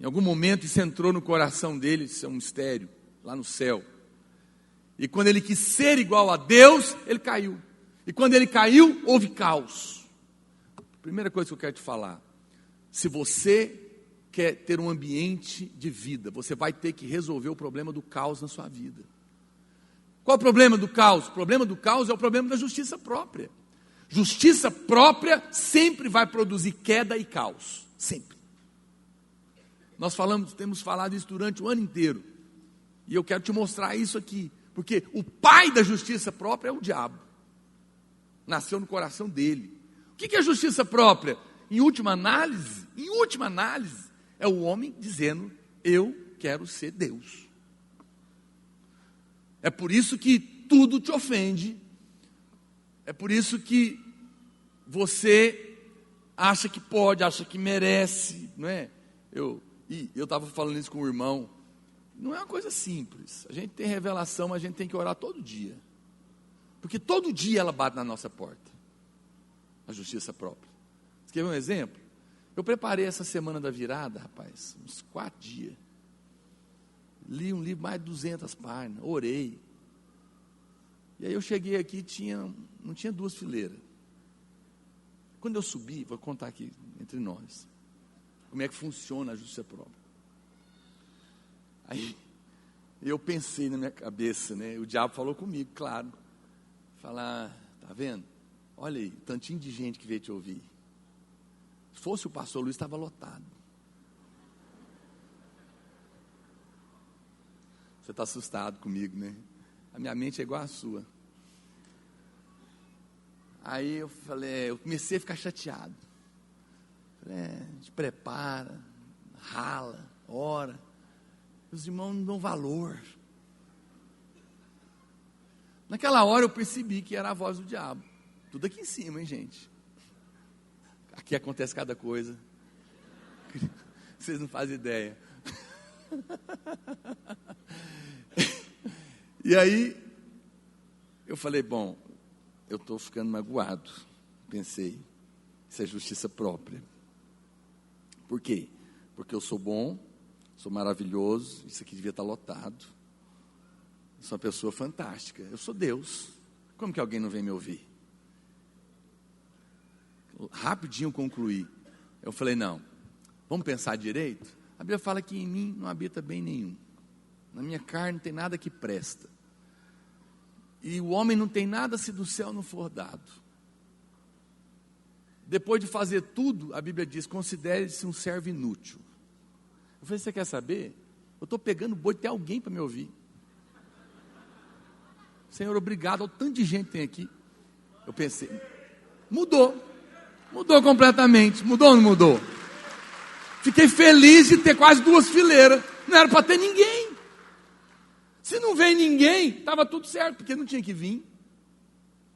Em algum momento isso entrou no coração dele, isso é um mistério, lá no céu. E quando ele quis ser igual a Deus, ele caiu. E quando ele caiu, houve caos. Primeira coisa que eu quero te falar: se você quer ter um ambiente de vida, você vai ter que resolver o problema do caos na sua vida. Qual o problema do caos? O problema do caos é o problema da justiça própria. Justiça própria sempre vai produzir queda e caos. Sempre. Nós temos falado isso durante o ano inteiro. E eu quero te mostrar isso aqui. Porque o pai da justiça própria é o diabo. Nasceu no coração dele. O que é justiça própria? Em última análise, é o homem dizendo: eu quero ser Deus. É por isso que tudo te ofende. É por isso que você acha que pode, acha que merece, não é? Eu estava falando isso com o irmão. Não é uma coisa simples. A gente tem revelação, mas a gente tem que orar todo dia. Porque todo dia ela bate na nossa porta. A justiça própria. Você quer ver um exemplo? Eu preparei essa semana da virada, rapaz, uns 4 dias. Li um livro, mais de 200 páginas, orei. E aí eu cheguei aqui, não tinha 2 fileiras. Quando eu subi, vou contar aqui entre nós, como é que funciona a justiça própria. Aí eu pensei na minha cabeça, né? O diabo falou comigo, claro. Falar, tá vendo? Olha aí, tantinho de gente que veio te ouvir. Se fosse o pastor Luiz, estava lotado. Você está assustado comigo, né? A minha mente é igual à sua. Aí eu comecei a ficar chateado. Falei, a gente prepara, rala, ora. Os irmãos não dão valor. Naquela hora eu percebi que era a voz do diabo. Tudo aqui em cima, hein, gente? Aqui acontece cada coisa. Vocês não fazem ideia. E aí, eu falei, bom, eu estou ficando magoado. Pensei, isso é justiça própria. Por quê? Porque eu sou bom, sou maravilhoso, isso aqui devia estar lotado. Sou uma pessoa fantástica, eu sou Deus. Como que alguém não vem me ouvir? Rapidinho concluí. Eu falei, não, vamos pensar direito? A Bíblia fala que em mim não habita bem nenhum. Na minha carne não tem nada que presta. E o homem não tem nada se do céu não for dado. Depois de fazer tudo, a Bíblia diz, considere-se um servo inútil. Eu falei, você quer saber? Eu estou pegando boi, tem alguém para me ouvir. Senhor, obrigado ao tanto de gente que tem aqui. Eu pensei, mudou completamente, mudou ou não mudou? Fiquei feliz de ter quase 2 fileiras, não era para ter ninguém. Se não veio ninguém, estava tudo certo, porque não tinha que vir.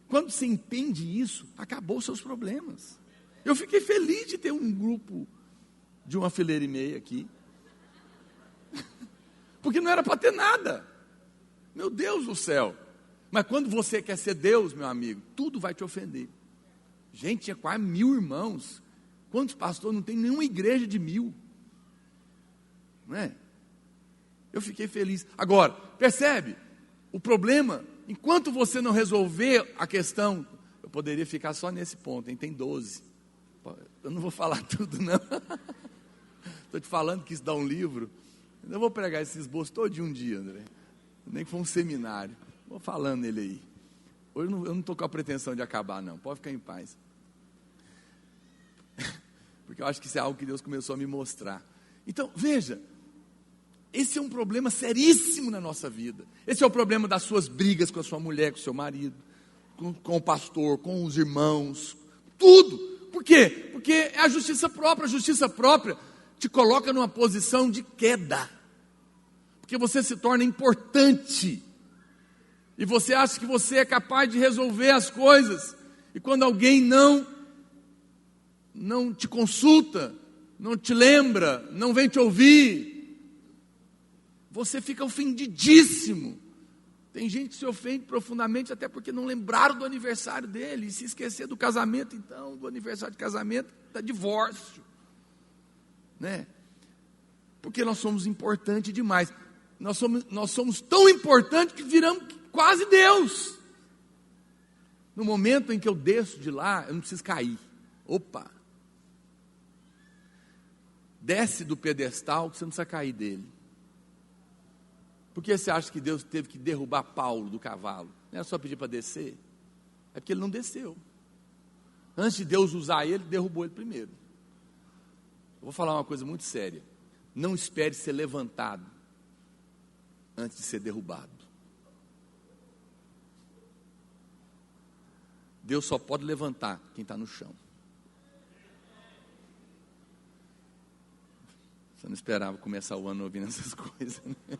Quando você entende isso, acabou os seus problemas. Eu fiquei feliz de ter um grupo de 1,5 fileira aqui. Porque não era para ter nada. Meu Deus do céu. Mas quando você quer ser Deus, meu amigo, tudo vai te ofender. Gente, tinha quase 1000 irmãos. Quantos pastores? Não tem nenhuma igreja de 1000. Não é? Eu fiquei feliz. Agora, percebe? O problema, enquanto você não resolver a questão, eu poderia ficar só nesse ponto, hein? Tem 12. Eu não vou falar tudo, não. Estou te falando que isso dá um livro. Eu vou pregar esse esboço todo de um dia, André. Nem que for um seminário. Vou falando ele aí. Hoje eu não estou com a pretensão de acabar, não. Pode ficar em paz. Porque eu acho que isso é algo que Deus começou a me mostrar. Então, veja. Esse é um problema seríssimo na nossa vida. Esse é o problema das suas brigas com a sua mulher, com o seu marido, com o pastor, com os irmãos, tudo. Por quê? Porque é a justiça própria. A justiça própria te coloca numa posição de queda. Porque você se torna importante. E você acha que você é capaz de resolver as coisas. E quando alguém não te consulta, não te lembra, não vem te ouvir, você fica ofendidíssimo. Tem gente que se ofende profundamente até porque não lembraram do aniversário dele. E se esquecer do casamento, então, do aniversário de casamento, da divórcio. Né? Porque nós somos importantes demais. Nós somos tão importantes que viramos quase Deus. No momento em que eu desço de lá, eu não preciso cair. Opa! Desce do pedestal que você não precisa cair dele. Por que você acha que Deus teve que derrubar Paulo do cavalo? Não era só pedir para descer? É porque ele não desceu. Antes de Deus usar ele, derrubou ele primeiro. Eu vou falar uma coisa muito séria. Não espere ser levantado antes de ser derrubado. Deus só pode levantar quem está no chão. Você não esperava começar o ano ouvindo essas coisas, né?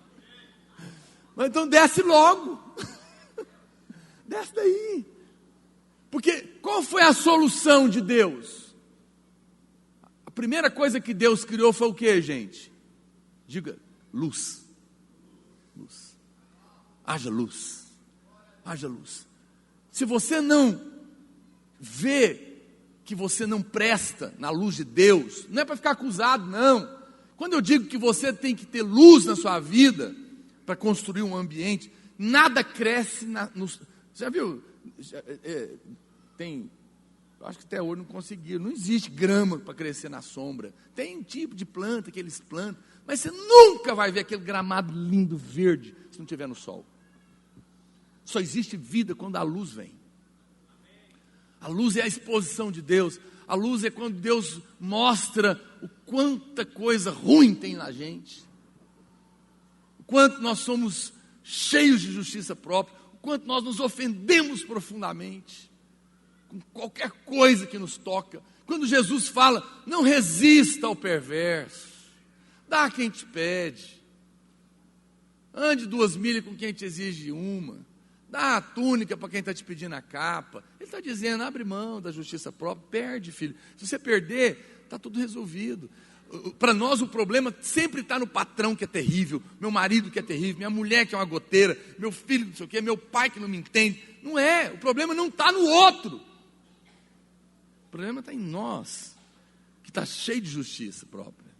Mas então desce logo. Desce daí. Porque qual foi a solução de Deus? A primeira coisa que Deus criou foi o que, gente? Diga, luz. Luz. Haja luz. Haja luz. Se você não vê que você não presta na luz de Deus, não é para ficar acusado, não. Quando eu digo que você tem que ter luz na sua vida, para construir um ambiente, nada cresce já viu? Eu acho que até hoje não conseguiram. Não existe grama para crescer na sombra. Tem um tipo de planta que eles plantam, mas você nunca vai ver aquele gramado lindo verde se não estiver no sol. Só existe vida quando a luz vem. A luz é a exposição de Deus. A luz é quando Deus mostra o quanta coisa ruim tem na gente. O quanto nós somos cheios de justiça própria. O quanto nós nos ofendemos profundamente com qualquer coisa que nos toca. Quando Jesus fala, não resista ao perverso. Dá a quem te pede. Ande 2 milhas com quem te exige 1. Dá a túnica para quem está te pedindo a capa. Ele está dizendo, abre mão da justiça própria. Perde, filho. Se você perder, está tudo resolvido. Para nós o problema sempre está no patrão que é terrível, meu marido que é terrível, minha mulher que é uma goteira, meu filho não sei o quê, meu pai que não me entende. Não é, o problema não está no outro. O problema está em nós, que está cheio de justiça própria.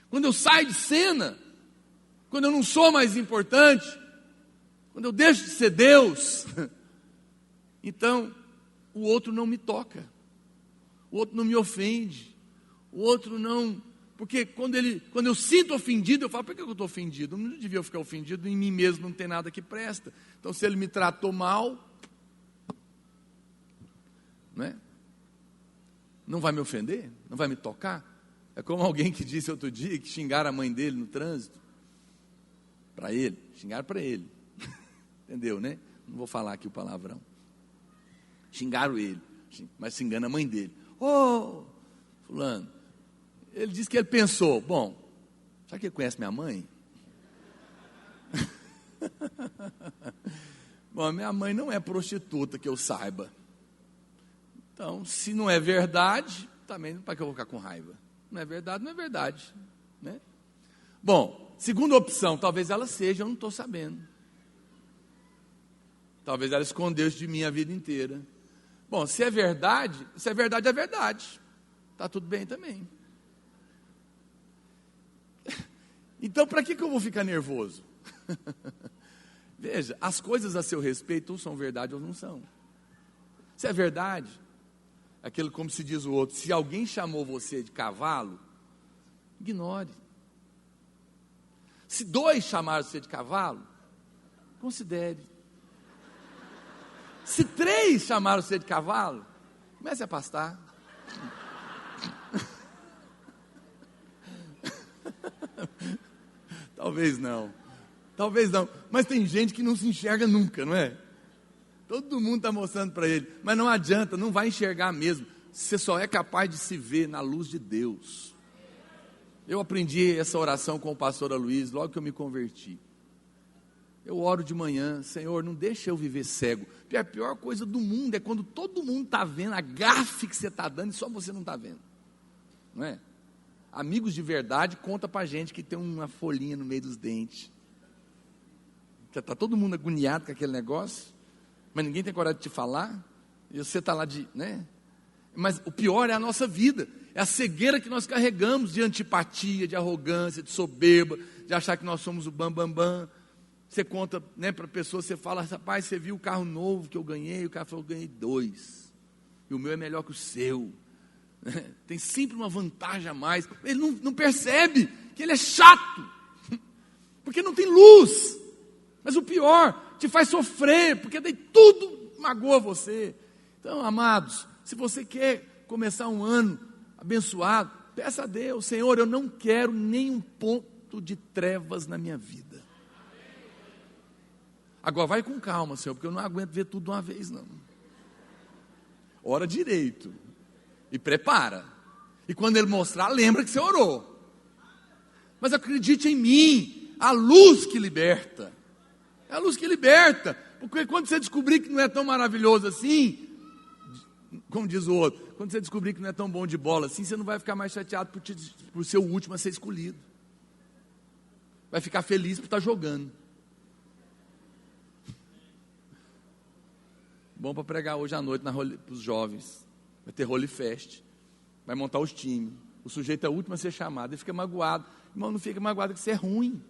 Quando eu saio de cena, quando eu não sou mais importante, quando eu deixo de ser Deus, então o outro não me toca, o outro não me ofende, o outro não... Porque quando eu sinto ofendido, eu falo, por que eu estou ofendido? Eu não devia ficar ofendido, em mim mesmo não tem nada que presta. Então se ele me tratou mal, não vai me ofender? Não vai me tocar? É como alguém que disse outro dia, que xingaram a mãe dele no trânsito. Para ele, xingaram para ele. Entendeu, né? Não vou falar aqui o palavrão. Xingaram ele, mas xingando a mãe dele. Ô, fulano. Ele disse que ele pensou, bom, será que ele conhece minha mãe? Bom, minha mãe não é prostituta, que eu saiba. Então, se não é verdade, também para que eu vou ficar com raiva? Não é verdade, não é verdade, né? Bom, segunda opção, talvez ela seja, eu não estou sabendo. Talvez ela escondeu isso de mim a vida inteira. Bom, se é verdade, é verdade. Está tudo bem também. Então, para que eu vou ficar nervoso? Veja, as coisas a seu respeito ou são verdade ou não são. Se é verdade, Aquele, como se diz o outro, se alguém chamou você de cavalo, ignore. Se 2 chamaram você de cavalo, considere. Se 3 chamaram você de cavalo, comece a pastar. Talvez não, mas tem gente que não se enxerga nunca, não é? Todo mundo está mostrando para ele, mas não adianta, não vai enxergar mesmo. Você só é capaz de se ver na luz de Deus. Eu aprendi essa oração com o pastor Aloysio logo que eu me converti. Eu oro de manhã: Senhor, não deixa eu viver cego. A pior coisa do mundo é quando todo mundo está vendo a gafe que você está dando e só você não está vendo, não é? Amigos de verdade conta para a gente que tem uma folhinha no meio dos dentes. Está todo mundo agoniado com aquele negócio, mas ninguém tem coragem de te falar, e você está lá né? Mas o pior é a nossa vida, é a cegueira que nós carregamos de antipatia, de arrogância, de soberba, de achar que nós somos o bam. Você conta, né, para a pessoa, você fala: rapaz, você viu o carro novo que eu ganhei? O cara falou: eu ganhei 2, e o meu é melhor que o seu. Tem sempre uma vantagem a mais. Ele não percebe que ele é chato, porque não tem luz. Mas o pior, te faz sofrer, porque daí tudo magoa você. Então, amados, se você quer começar um ano abençoado, peça a Deus: Senhor, eu não quero nenhum ponto de trevas na minha vida. Agora vai com calma, Senhor, porque eu não aguento ver tudo de uma vez, não. Ora direito e prepara. E quando Ele mostrar, lembra que você orou. Mas acredite em mim, a luz que liberta. É a luz que liberta. Porque quando você descobrir que não é tão maravilhoso assim, como diz o outro, quando você descobrir que não é tão bom de bola assim, você não vai ficar mais chateado por ser o último a ser escolhido. Vai ficar feliz por estar jogando. Bom para pregar hoje à noite para os jovens. Vai ter Holy Fest. Vai montar os times. O sujeito é o último a ser chamado. Ele fica magoado. Irmão, não fica magoado que você é ruim.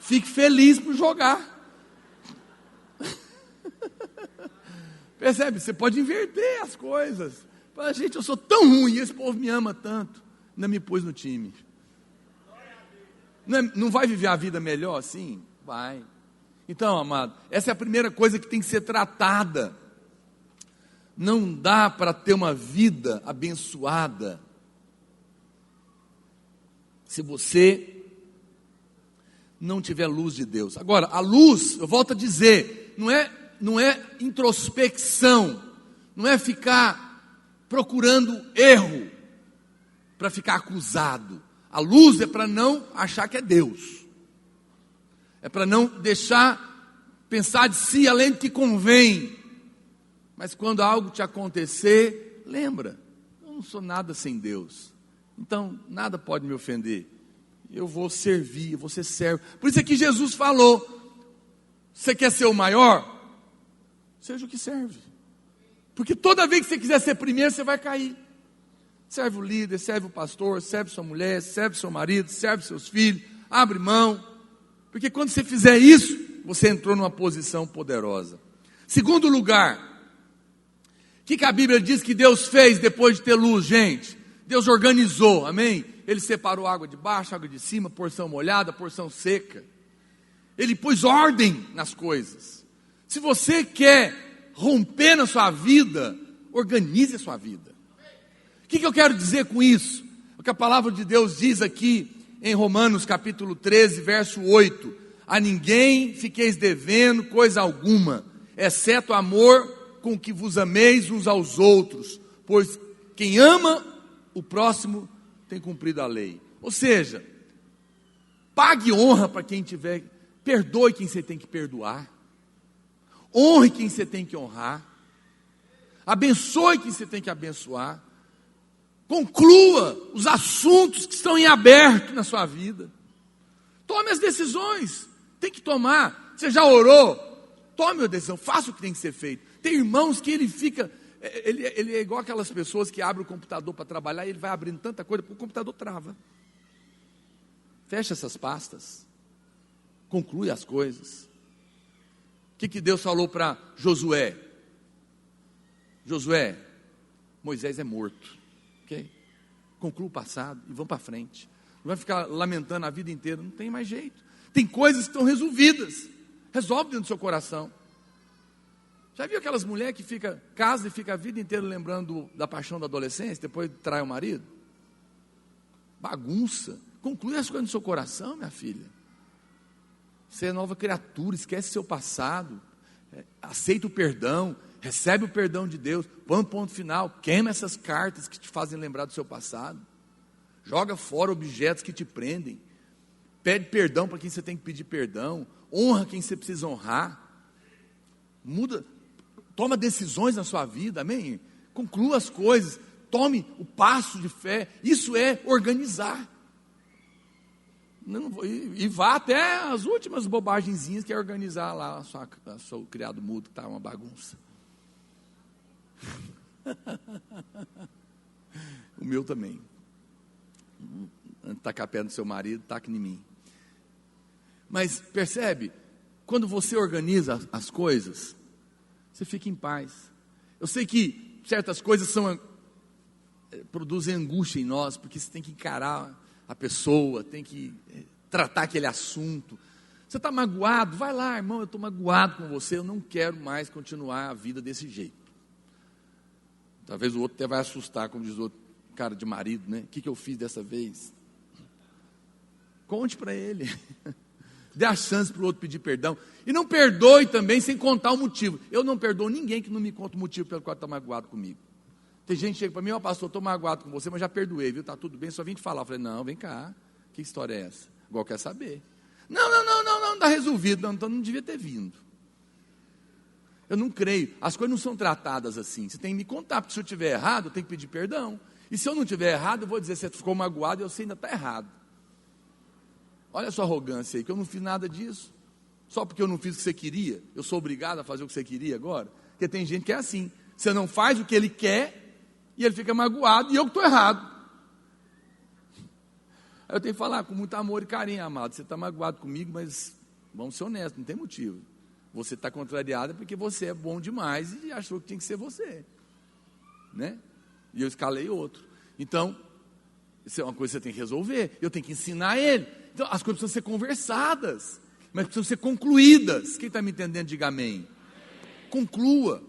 Fique feliz por jogar. Percebe? Você pode inverter as coisas. Fala: gente, eu sou tão ruim, esse povo me ama tanto, ainda me pôs no time. Não vai viver a vida melhor assim? Vai. Então, amado, essa é a primeira coisa que tem que ser tratada. Não dá para ter uma vida abençoada se você não tiver luz de Deus. Agora, a luz, eu volto a dizer, não é introspecção, não é ficar procurando erro para ficar acusado. A luz é para não achar que é Deus. É para não deixar pensar de si além do que convém. Mas quando algo te acontecer, lembra: eu não sou nada sem Deus. Então, nada pode me ofender. Eu vou servir, eu vou ser servo. Por isso é que Jesus falou: você quer ser o maior? Seja o que serve. Porque toda vez que você quiser ser primeiro, você vai cair. Serve o líder, serve o pastor, serve sua mulher, serve seu marido, serve seus filhos. Abre mão. Porque quando você fizer isso, você entrou numa posição poderosa. Segundo lugar, o que a Bíblia diz que Deus fez depois de ter luz, gente? Deus organizou, amém? Ele separou água de baixo, água de cima, porção molhada, porção seca. Ele pôs ordem nas coisas. Se você quer romper na sua vida, organize a sua vida. O que eu quero dizer com isso? O que a palavra de Deus diz aqui em Romanos capítulo 13, verso 8: a ninguém fiqueis devendo coisa alguma, exceto o amor com que vos ameis uns aos outros, pois quem ama o próximo tem cumprido a lei. Ou seja, pague honra para quem tiver, perdoe quem você tem que perdoar, honre quem você tem que honrar, abençoe quem você tem que abençoar, conclua os assuntos que estão em aberto na sua vida, tome as decisões, tem que tomar. Você já orou? Tome a decisão, faça o que tem que ser feito. Tem irmãos que ele é igual aquelas pessoas que abrem o computador para trabalhar e ele vai abrindo tanta coisa, o computador trava. Fecha essas pastas, conclui as coisas. O que Deus falou para Josué? Josué, Moisés é morto. Ok? Conclua o passado e vamos para frente. Não vai ficar lamentando a vida inteira, não tem mais jeito. Tem coisas que estão resolvidas. Resolve dentro do seu coração. Já viu aquelas mulheres que casam e fica a vida inteira lembrando da paixão da adolescência, depois trai o marido? Bagunça. Conclui as coisas no seu coração, minha filha. Você é nova criatura, esquece seu passado. Aceita o perdão, recebe o perdão de Deus, põe um ponto final, queima essas cartas que te fazem lembrar do seu passado. Joga fora objetos que te prendem. Pede perdão para quem você tem que pedir perdão. Honra quem você precisa honrar. Muda, toma decisões na sua vida, amém? Conclua as coisas, tome o passo de fé. Isso é organizar. E vá até as últimas bobagenzinhas, que é organizar lá o seu criado mudo, que está uma bagunça. O meu também. Tacar a pé no seu marido, taca em mim. Mas percebe, quando você organiza as coisas, você fica em paz. Eu sei que certas coisas produzem angústia em nós, porque você tem que encarar a pessoa, tem que tratar aquele assunto. Você está magoado? Vai lá, irmão, eu estou magoado com você, eu não quero mais continuar a vida desse jeito. Talvez o outro até vai assustar, como diz o outro cara de marido, né? O que eu fiz dessa vez? Conte para ele. Dê a chance para o outro pedir perdão. E não perdoe também sem contar o motivo. Eu não perdoo ninguém que não me conta o motivo pelo qual está magoado comigo. Tem gente que chega para mim, pastor, estou magoado com você, mas já perdoei, viu? Está tudo bem, só vim te falar. Eu falei, não, vem cá. Que história é essa? Igual quer saber. Não está resolvido. Não, então não devia ter vindo. Eu não creio. As coisas não são tratadas assim. Você tem que me contar, porque se eu estiver errado, eu tenho que pedir perdão. E se eu não estiver errado, eu vou dizer, você ficou magoado e eu sei ainda está errado. Olha a sua arrogância aí, que eu não fiz nada disso. Só porque eu não fiz o que você queria, eu sou obrigado a fazer o que você queria agora? Porque tem gente que é assim. Você não faz o que ele quer e ele fica magoado e eu que estou errado. Aí eu tenho que falar com muito amor e carinho, amado. Você está magoado comigo, mas vamos ser honestos, não tem motivo. Você está contrariado porque você é bom demais e achou que tinha que ser você. Né? E eu escalei outro. Então, isso é uma coisa que você tem que resolver. Eu tenho que ensinar ele. Então, as coisas precisam ser conversadas, mas precisam ser concluídas. Quem está me entendendo, diga amém. Conclua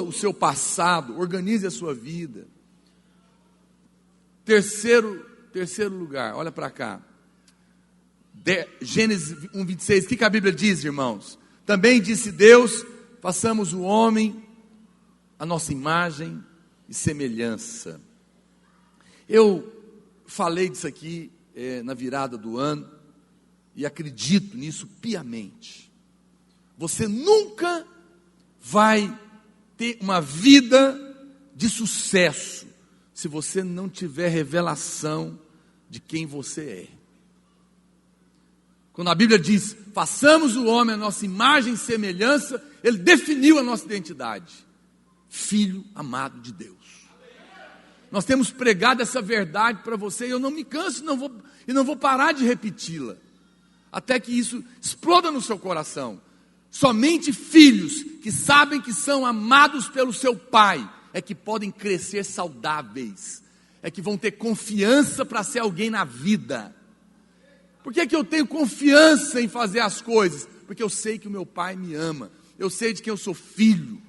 o seu passado, organize a sua vida. Terceiro lugar, olha para cá. Gênesis 1:26, o que a Bíblia diz, irmãos? Também disse Deus, façamos o homem a nossa imagem e semelhança. Eu falei disso aqui na virada do ano, e acredito nisso piamente. Você nunca vai ter uma vida de sucesso se você não tiver revelação de quem você é. Quando a Bíblia diz, façamos o homem a nossa imagem e semelhança, ele definiu a nossa identidade. Filho amado de Deus. Nós temos pregado essa verdade para você, e eu não me canso e não vou parar de repeti-la, até que isso exploda no seu coração. Somente filhos que sabem que são amados pelo seu pai é que podem crescer saudáveis, é que vão ter confiança para ser alguém na vida. Por que eu tenho confiança em fazer as coisas? Porque eu sei que o meu pai me ama, eu sei de quem eu sou filho.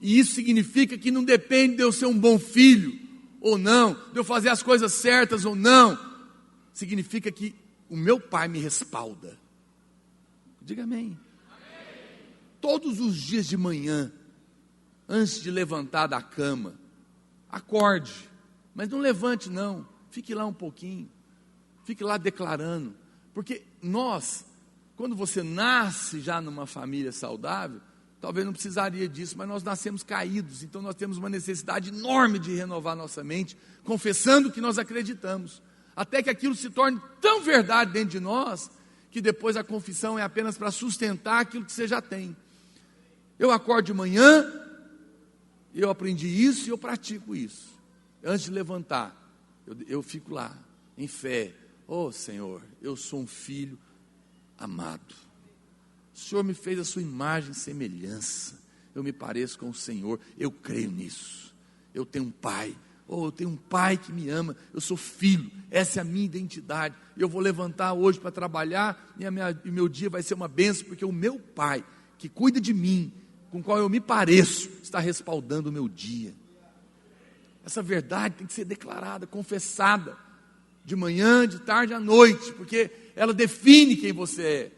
E isso significa que não depende de eu ser um bom filho ou não, de eu fazer as coisas certas ou não. Significa que o meu pai me respalda. Diga amém. Todos os dias de manhã, antes de levantar da cama, acorde, mas não levante não, fique lá um pouquinho, fique lá declarando, porque nós, quando você nasce já numa família saudável, talvez não precisaria disso, mas nós nascemos caídos, então nós temos uma necessidade enorme de renovar nossa mente, confessando que nós acreditamos, até que aquilo se torne tão verdade dentro de nós, que depois a confissão é apenas para sustentar aquilo que você já tem. Eu acordo de manhã, eu aprendi isso e eu pratico isso. Antes de levantar, eu fico lá, em fé. Oh Senhor, eu sou um filho amado. O Senhor me fez a sua imagem e semelhança. eu me pareço com o Senhor. Eu creio nisso. Eu tenho um pai. Eu tenho um pai que me ama. Eu sou filho. Essa é a minha identidade. Eu vou levantar hoje para trabalhar e meu dia vai ser uma bênção, porque o meu pai, que cuida de mim, com o qual eu me pareço, está respaldando o meu dia. Essa verdade tem que ser declarada, confessada, de manhã, de tarde, à noite, porque ela define quem você é.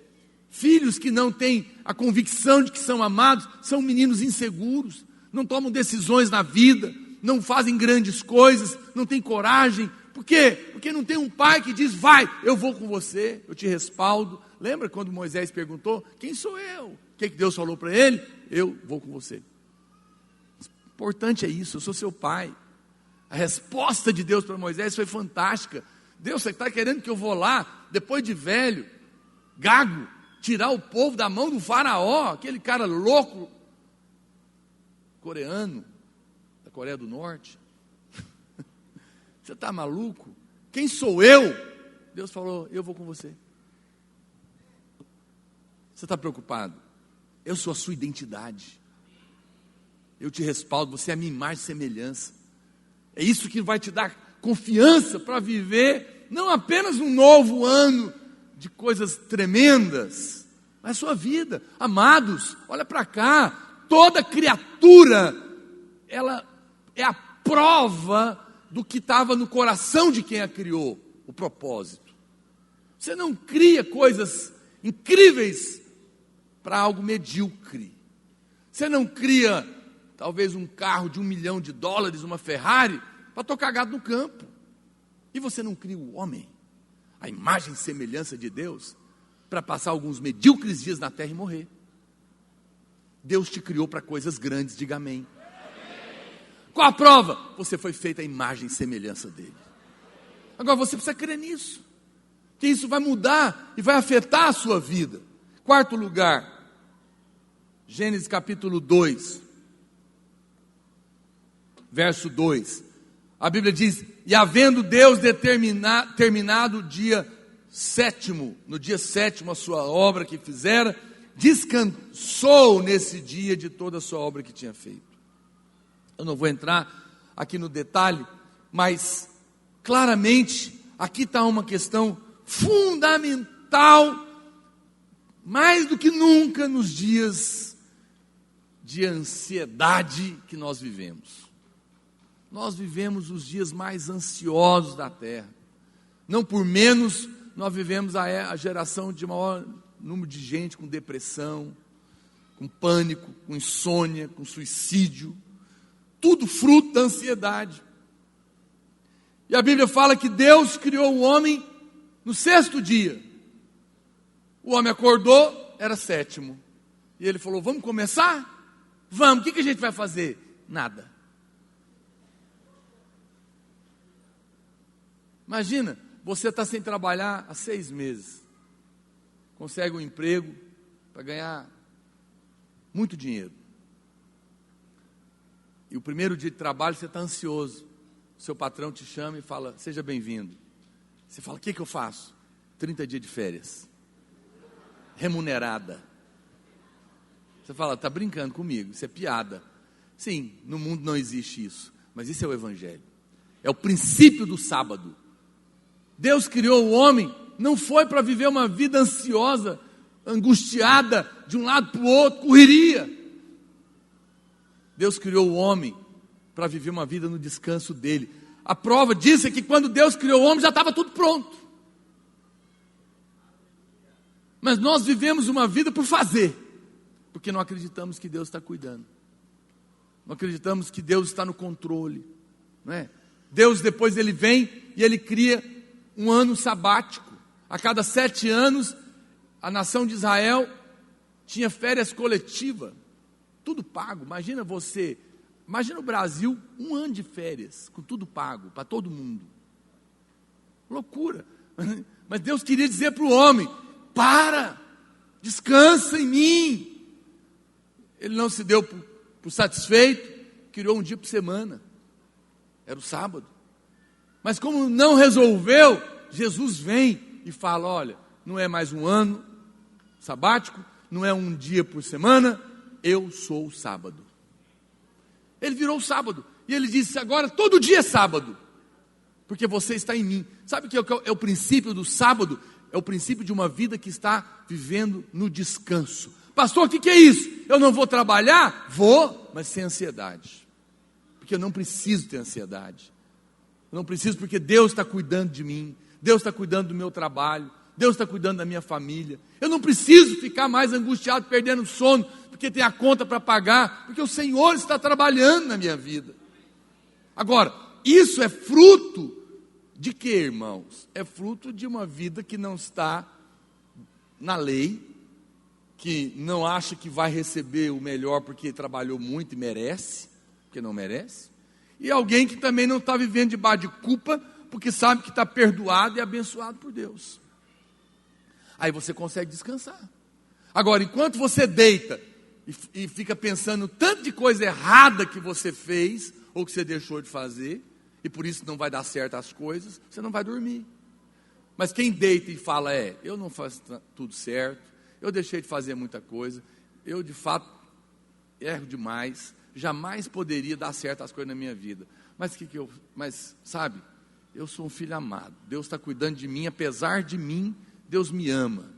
Filhos que não têm a convicção de que são amados, são meninos inseguros, não tomam decisões na vida, não fazem grandes coisas, não têm coragem. Por quê? Porque não tem um pai que diz, vai, eu vou com você, eu te respaldo. Lembra quando Moisés perguntou, quem sou eu? O que Deus falou para ele? Eu vou com você. Importante é isso, eu sou seu pai. A resposta de Deus para Moisés foi fantástica. Deus, você está querendo que eu vou lá, depois de velho, gago, tirar o povo da mão do faraó, aquele cara louco, coreano, da Coreia do Norte? Você está maluco? Quem sou eu? Deus falou, eu vou com você. Você está preocupado? Eu sou a sua identidade. Eu te respaldo, você é a minha imagem e semelhança. É isso que vai te dar confiança para viver, não apenas um novo ano de coisas tremendas, mas a sua vida. Amados, olha para cá, toda criatura, ela é a prova do que estava no coração de quem a criou, o propósito. Você não cria coisas incríveis para algo medíocre. Você não cria, talvez, um carro de $1 milhão, uma Ferrari, para tocar gado no campo. E você não cria o homem, a imagem e semelhança de Deus, para passar alguns medíocres dias na terra e morrer. Deus te criou para coisas grandes, diga amém. Qual a prova? Você foi feita a imagem e semelhança dele. Agora você precisa crer nisso, que isso vai mudar e vai afetar a sua vida. Quarto lugar, Gênesis capítulo 2, verso 2. A Bíblia diz, e havendo Deus terminado o dia sétimo, no dia sétimo a sua obra que fizera, descansou nesse dia de toda a sua obra que tinha feito. Eu não vou entrar aqui no detalhe, mas claramente aqui está uma questão fundamental, mais do que nunca nos dias de ansiedade que nós vivemos. Nós vivemos os dias mais ansiosos da terra. Não por menos, nós vivemos a geração de maior número de gente com depressão, com pânico, com insônia, com suicídio. Tudo fruto da ansiedade. E a Bíblia fala que Deus criou o homem no sexto dia. O homem acordou, era sétimo. E ele falou, vamos começar? Vamos, o que a gente vai fazer? Nada. Imagina, você está sem trabalhar há 6 meses. Consegue um emprego para ganhar muito dinheiro. E o primeiro dia de trabalho você está ansioso. Seu patrão te chama e fala, seja bem-vindo. Você fala, o que eu faço? 30 dias de férias. Remunerada. Você fala, está brincando comigo, isso é piada. Sim, no mundo não existe isso, mas isso é o Evangelho. É o princípio do sábado. Deus criou o homem, não foi para viver uma vida ansiosa, angustiada, de um lado para o outro, correria. Deus criou o homem para viver uma vida no descanso dele. A prova disso é que quando Deus criou o homem já estava tudo pronto. Mas nós vivemos uma vida por fazer, porque não acreditamos que Deus está cuidando. Não acreditamos que Deus está no controle, não é? Deus depois ele vem e ele cria um ano sabático. A cada 7 anos, a nação de Israel tinha férias coletivas, tudo pago. Imagina o Brasil, 1 ano de férias, com tudo pago, para todo mundo. Loucura. Mas Deus queria dizer para o homem, descansa em mim. Ele não se deu por satisfeito, criou um dia por semana, era o sábado. Mas como não resolveu, Jesus vem e fala, olha, não é mais um ano sabático, não é um dia por semana, eu sou o sábado. Ele virou o sábado. E ele disse, agora todo dia é sábado, porque você está em mim. Sabe o que é o princípio do sábado? É o princípio de uma vida que está vivendo no descanso. Pastor, o que é isso? Eu não vou trabalhar? Vou, mas sem ansiedade. Porque eu não preciso ter ansiedade. Eu não preciso, porque Deus está cuidando de mim. Deus está cuidando do meu trabalho. Deus está cuidando da minha família. Eu não preciso ficar mais angustiado, perdendo sono, porque tem a conta para pagar, porque o Senhor está trabalhando na minha vida. Agora, isso é fruto de quê, irmãos? É fruto de uma vida que não está na lei, que não acha que vai receber o melhor porque trabalhou muito e merece, porque não merece, e alguém que também não está vivendo debaixo de culpa, porque sabe que está perdoado e abençoado por Deus. Aí você consegue descansar. Agora, enquanto você deita e fica pensando tanto de coisa errada que você fez, ou que você deixou de fazer, e por isso não vai dar certo as coisas, você não vai dormir. Mas quem deita e fala, eu não faço tudo certo, eu deixei de fazer muita coisa, eu de fato erro demais, jamais poderia dar certo as coisas na minha vida. Mas sabe, eu sou um filho amado, Deus está cuidando de mim, apesar de mim, Deus me ama.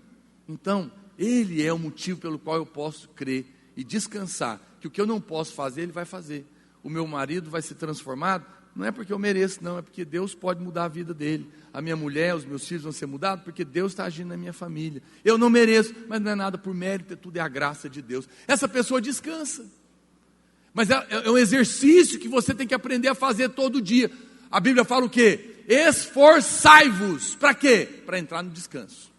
Então, Ele é o motivo pelo qual eu posso crer e descansar, que o que eu não posso fazer, Ele vai fazer. O meu marido vai ser transformado, não é porque eu mereço, não, é porque Deus pode mudar a vida dele. A minha mulher, os meus filhos vão ser mudados, porque Deus está agindo na minha família. Eu não mereço, mas não é nada por mérito, tudo é a graça de Deus. Essa pessoa descansa. Mas é um exercício que você tem que aprender a fazer todo dia. A Bíblia fala o quê? Esforçai-vos. Para quê? Para entrar no descanso.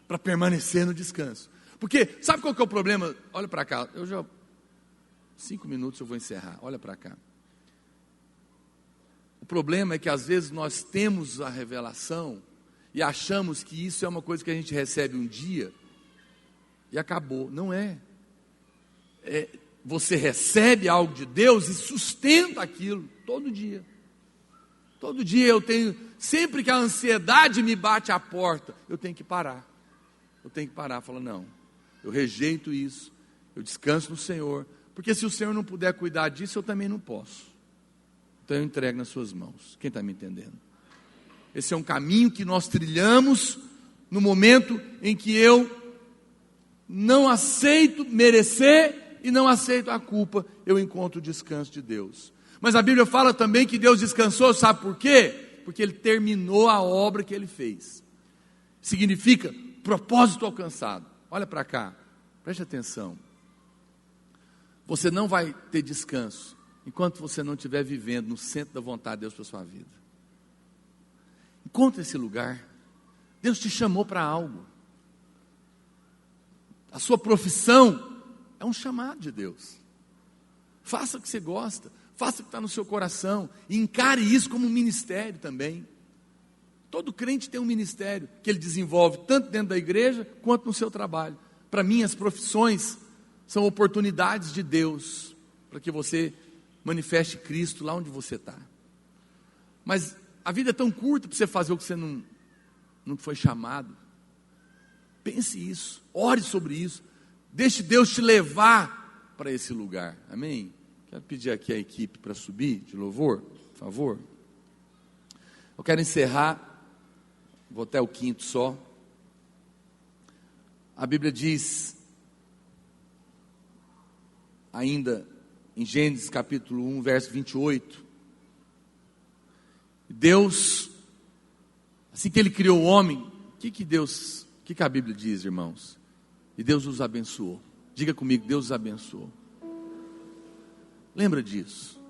Para permanecer no descanso. Porque, sabe qual que é o problema? Olha para cá, 5 minutos eu vou encerrar, olha para cá. O problema é que às vezes nós temos a revelação e achamos que isso é uma coisa que a gente recebe um dia e acabou. Não é. Você recebe algo de Deus e sustenta aquilo todo dia. Todo dia eu tenho, sempre que a ansiedade me bate à porta, eu tenho que parar. Eu tenho que parar, falar, não, eu rejeito isso, eu descanso no Senhor, porque se o Senhor não puder cuidar disso, eu também não posso. Então eu entrego nas suas mãos. Quem está me entendendo? Esse é um caminho que nós trilhamos no momento em que eu não aceito merecer e não aceito a culpa, eu encontro o descanso de Deus. Mas a Bíblia fala também que Deus descansou, sabe por quê? Porque Ele terminou a obra que Ele fez. Significa propósito alcançado. Olha para cá, preste atenção. Você não vai ter descanso enquanto você não estiver vivendo no centro da vontade de Deus para a sua vida. Encontre esse lugar. Deus te chamou para algo. A sua profissão é um chamado de Deus. Faça o que você gosta, faça o que está no seu coração, e encare isso como um ministério também. Todo crente tem um ministério que ele desenvolve tanto dentro da igreja quanto no seu trabalho. Para mim, as profissões são oportunidades de Deus para que você manifeste Cristo lá onde você está. Mas a vida é tão curta para você fazer o que você não foi chamado. Pense isso, ore sobre isso, deixe Deus te levar para esse lugar. Amém? Quero pedir aqui a equipe para subir de louvor, por favor. Eu quero encerrar, vou até o 5º só. A Bíblia diz, ainda em Gênesis capítulo 1, verso 28, Deus, assim que Ele criou o homem, o que a Bíblia diz, irmãos? E Deus os abençoou. Diga comigo, Deus os abençoou. Lembra disso.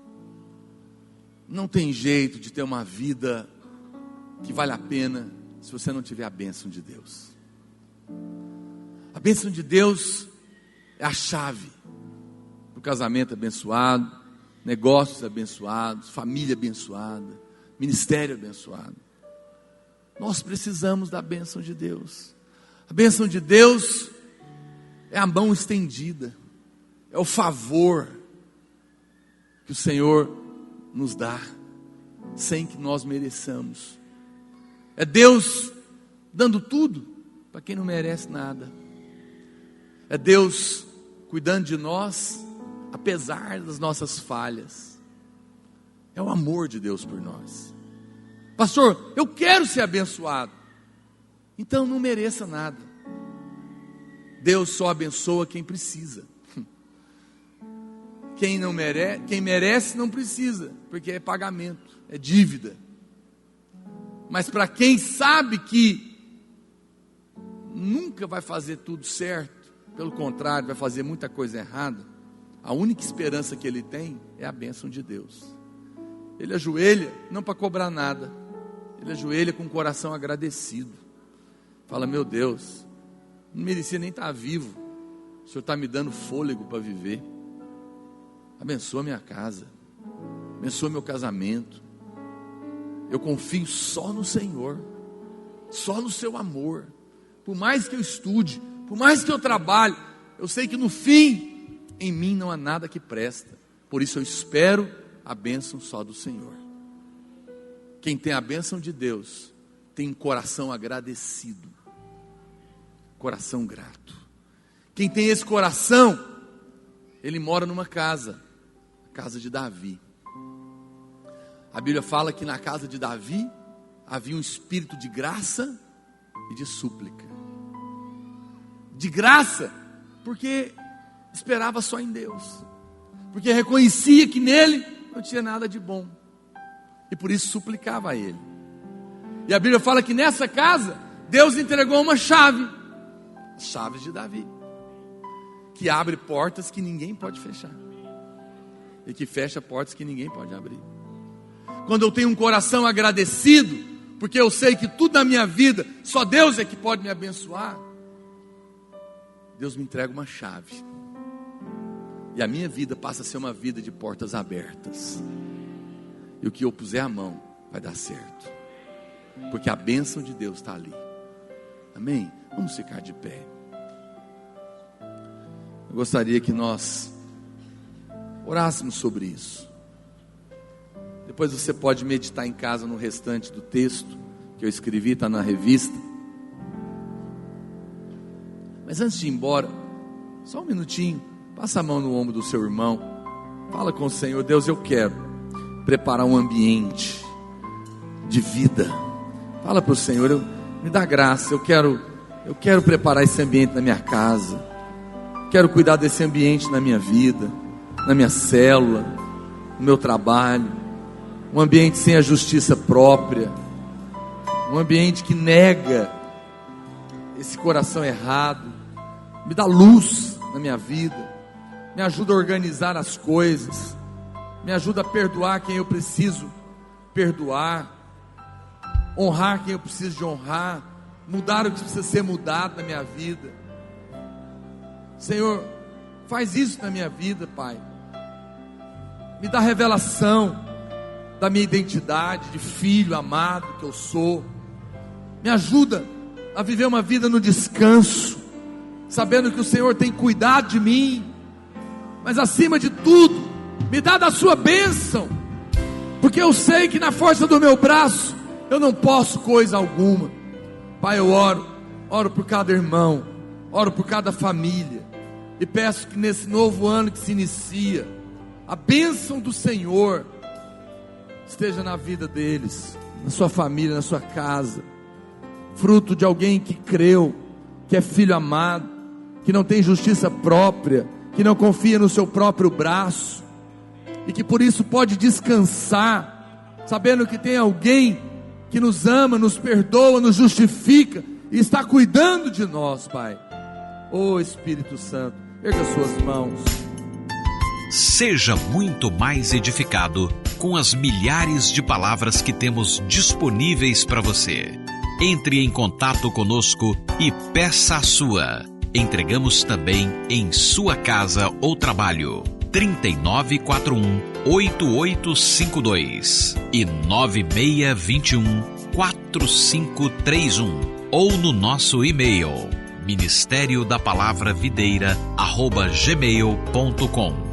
Não tem jeito de ter uma vida que vale a pena se você não tiver a bênção de Deus. A bênção de Deus é a chave do casamento abençoado, negócios abençoados, família abençoada, ministério abençoado. Nós precisamos da bênção de Deus. A bênção de Deus é a mão estendida, é o favor que o Senhor nos dá, sem que nós mereçamos. É Deus dando tudo para quem não merece nada. É Deus cuidando de nós, apesar das nossas falhas. É o amor de Deus por nós. Pastor, eu quero ser abençoado. Então não mereça nada. Deus só abençoa quem precisa. Quem merece não precisa, porque é pagamento, é dívida. Mas para quem sabe que nunca vai fazer tudo certo, pelo contrário, vai fazer muita coisa errada, a única esperança que ele tem é a bênção de Deus. Ele ajoelha, não para cobrar nada, ele ajoelha com o coração agradecido. Fala, meu Deus, não merecia nem estar vivo, o Senhor está me dando fôlego para viver. Abençoa minha casa, abençoa meu casamento. Eu confio só no Senhor, só no seu amor. Por mais que eu estude, por mais que eu trabalhe, eu sei que no fim, em mim não há nada que presta. Por isso eu espero a bênção só do Senhor. Quem tem a bênção de Deus, tem um coração agradecido, coração grato. Quem tem esse coração, ele mora numa casa, a casa de Davi. A Bíblia fala que na casa de Davi havia um espírito de graça e de súplica. De graça, porque esperava só em Deus, porque reconhecia que nele não tinha nada de bom, e por isso suplicava a ele. E a Bíblia fala que nessa casa Deus entregou uma chave, as chaves de Davi, que abre portas que ninguém pode fechar, e que fecha portas que ninguém pode abrir. Quando eu tenho um coração agradecido, porque eu sei que tudo na minha vida, só Deus é que pode me abençoar, Deus me entrega uma chave, e a minha vida passa a ser uma vida de portas abertas, e o que eu puser a mão vai dar certo, porque a bênção de Deus está ali. Amém? Vamos ficar de pé. Eu gostaria que nós orássemos sobre isso. Depois você pode meditar em casa no restante do texto que eu escrevi, está na revista. Mas antes de ir embora, só um minutinho, passa a mão no ombro do seu irmão, fala com o Senhor: Deus, eu quero preparar um ambiente de vida. Fala para o Senhor: me dá graça, eu quero preparar esse ambiente na minha casa, quero cuidar desse ambiente na minha vida, na minha célula, no meu trabalho, um ambiente sem a justiça própria, um ambiente que nega esse coração errado. Me dá luz na minha vida, me ajuda a organizar as coisas, me ajuda a perdoar quem eu preciso perdoar, honrar quem eu preciso de honrar, mudar o que precisa ser mudado na minha vida. Senhor, faz isso na minha vida, Pai. Me dá revelação da minha identidade de filho amado que eu sou. Me ajuda a viver uma vida no descanso, sabendo que o Senhor tem cuidado de mim. Mas acima de tudo, me dá da sua bênção, porque eu sei que na força do meu braço eu não posso coisa alguma. Pai, eu oro por cada irmão, oro por cada família, e peço que nesse novo ano que se inicia, a bênção do Senhor esteja na vida deles, na sua família, na sua casa, fruto de alguém que creu, que é filho amado, que não tem justiça própria, que não confia no seu próprio braço, e que por isso pode descansar, sabendo que tem alguém que nos ama, nos perdoa, nos justifica, e está cuidando de nós, Pai. Ô Espírito Santo, erga suas mãos. Seja muito mais edificado com as milhares de palavras que temos disponíveis para você. Entre em contato conosco e peça a sua. Entregamos também em sua casa ou trabalho. 3941-8852 e 9621-4531 ou no nosso e-mail ministériodapalavravideira@gmail.com.